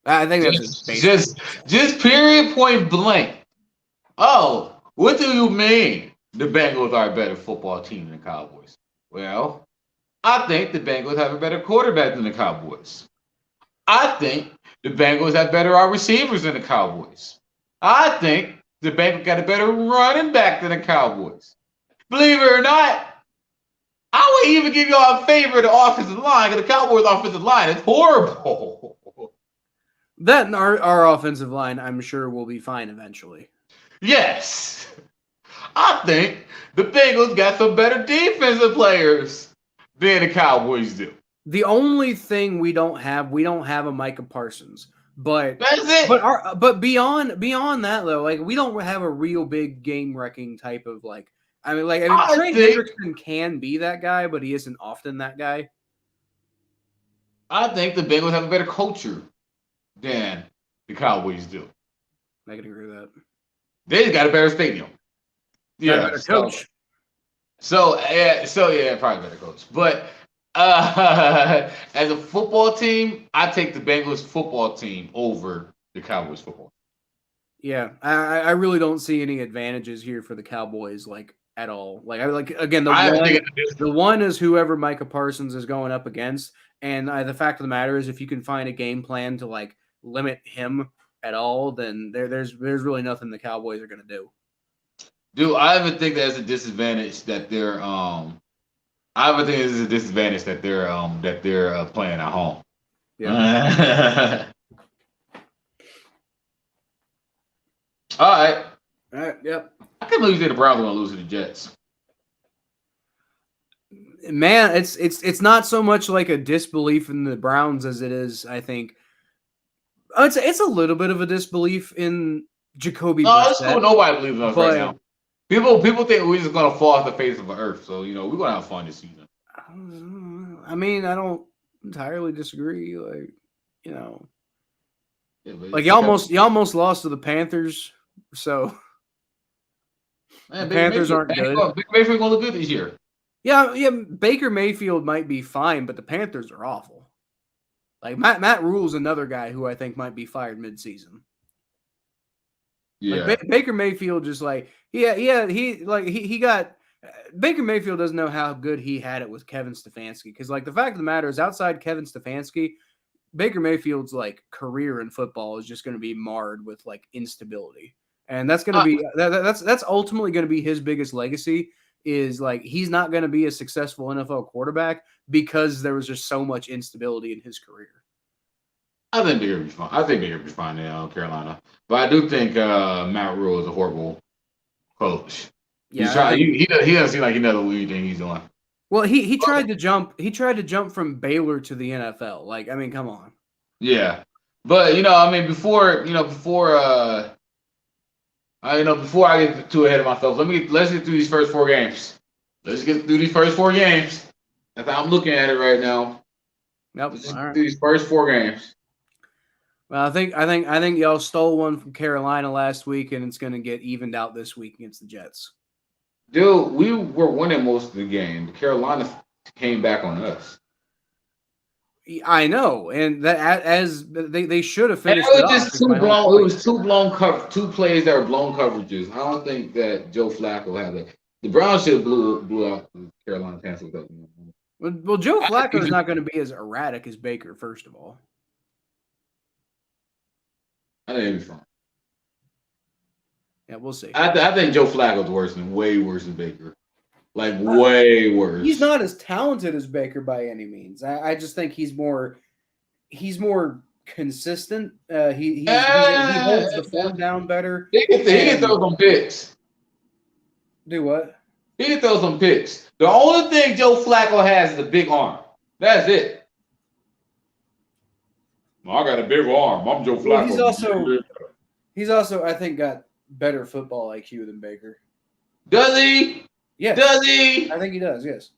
I think that's just period, point blank. Oh, what do you mean the Bengals are a better football team than the Cowboys? Well, I think the Bengals have a better quarterback than the Cowboys. I think the Bengals have better wide receivers than the Cowboys. I think the Bengals got a better running back than the Cowboys. Believe it or not, I would even give y'all a favor the offensive line, because the Cowboys' offensive line is horrible. That and our offensive line, I'm sure, will be fine eventually. Yes. I think the Bengals got some better defensive players than the Cowboys do. The only thing we don't have a Micah Parsons. But that's it. But beyond that though, like, we don't have a real big game wrecking type of like. I mean, Trey Hendrickson can be that guy, but he isn't often that guy. I think the Bengals have a better culture than the Cowboys do. I can agree with that. They got a better stadium. Yeah, better coach. So yeah, probably better coach. But as a football team, I take the Bengals football team over the Cowboys football. Yeah, I really don't see any advantages here for the Cowboys, like, at all. Like again, the one is whoever Micah Parsons is going up against, and the fact of the matter is, if you can find a game plan to like limit him at all, then there's really nothing the Cowboys are going to do. Dude, I even think that's a disadvantage that they're I even think it's a disadvantage that they're playing at home. Yeah. All right. Yep. I can't believe you think the Browns are going to lose to the Jets. Man, it's not so much like a disbelief in the Browns as it is, I think. It's a little bit of a disbelief in Jacoby Brissett. No, it's cool. Nobody believes in us right now. People think we're just going to fall off the face of the earth. So, we're going to have fun this season. I mean, I don't entirely disagree. Like, Yeah, like you almost lost to the Panthers, so man, the Panthers aren't good. Baker Mayfield going to look good this year. Yeah, Baker Mayfield might be fine, but the Panthers are awful. Like Matt Rule's another guy who I think might be fired mid-season. Yeah, like Baker Mayfield just like he got Baker Mayfield doesn't know how good he had it with Kevin Stefanski, because like the fact of the matter is, outside Kevin Stefanski, Baker Mayfield's like career in football is just going to be marred with like instability, and that's going to be that's ultimately going to be his biggest legacy. Is like he's not going to be a successful NFL quarterback because there was just so much instability in his career. I think Baker will be fine. I think Baker will be fine in Carolina, but I do think Matt Rule is a horrible coach. Yeah, he doesn't seem like he knows anything he's doing. Well, he tried to jump. He tried to jump from Baylor to the NFL. Like, I mean, come on. Yeah, but I mean, before I get too ahead of myself, let's get through these first 4 games. Let's get through these first 4 games. That's how I'm looking at it right now. Nope. Let's get through these first 4 games. Well, I think y'all stole one from Carolina last week, and it's going to get evened out this week against the Jets. Dude, we were winning most of the game. Carolina came back on us. I know, and that as they should have finished. And it was just two plays that were blown coverages. I don't think that Joe Flacco had that. The Browns should have blew out the Carolina Panthers. Well, Joe Flacco is not going to be as erratic as Baker. First of all, I think it'll be fine. Yeah, we'll see. I think Joe Flacco's way worse than Baker. Like, way worse. He's not as talented as Baker by any means. I just think he's more consistent. He holds the form down better. He can throw some picks. Do what? He can throw some picks. The only thing Joe Flacco has is a big arm. That's it. I got a big arm. I'm Joe Flacco. Well, he's also I think got better football IQ than Baker. Does he? Yeah. Does he? I think he does, yes.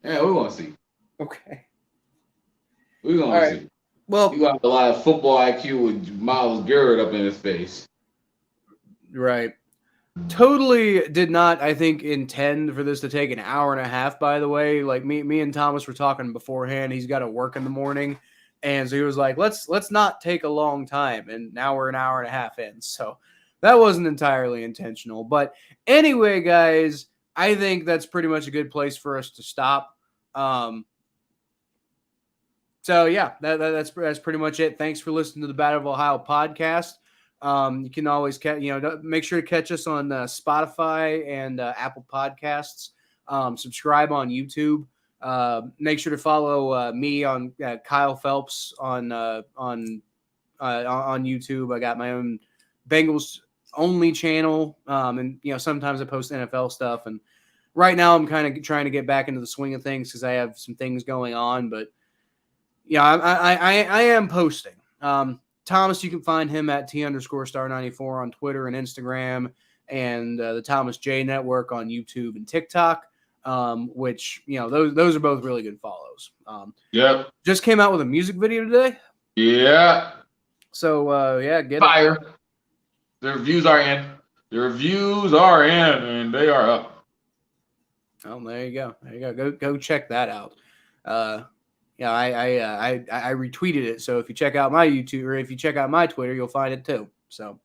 Yeah, we're going to see. Okay. We're going to see. Well, you got a lot of football IQ with Myles Garrett up in his face. Right. Totally did not, I think, intend for this to take an hour and a half, by the way. Like me and Thomas were talking beforehand. He's got to work in the morning. And so he was like, let's not take a long time. And now we're an hour and a half in. So that wasn't entirely intentional. But anyway, guys, I think that's pretty much a good place for us to stop. So yeah, that's pretty much it. Thanks for listening to the Battle of Ohio podcast. You can always make sure to catch us on Spotify and Apple Podcasts. Subscribe on YouTube. Make sure to follow me on Kyle Phelps on YouTube. I got my own Bengals only channel, and sometimes I post NFL stuff. And right now, I'm kind of trying to get back into the swing of things because I have some things going on. But I am posting. Thomas, you can find him at T_star94 on Twitter and Instagram, and the Thomas J Network on YouTube and TikTok. Which those are both really good follows. Yep. Just came out with a music video today. Yeah. So get fire. The reviews are in. And they are up. Oh, there you go. Go check that out. I retweeted it. So if you check out my YouTube or if you check out my Twitter, you'll find it too. So.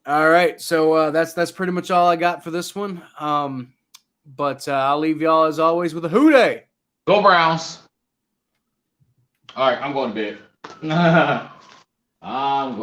All right, so that's pretty much all I got for this one. But I'll leave y'all as always with a Who Dey. Go Browns. All right, I'm going to bed. I'm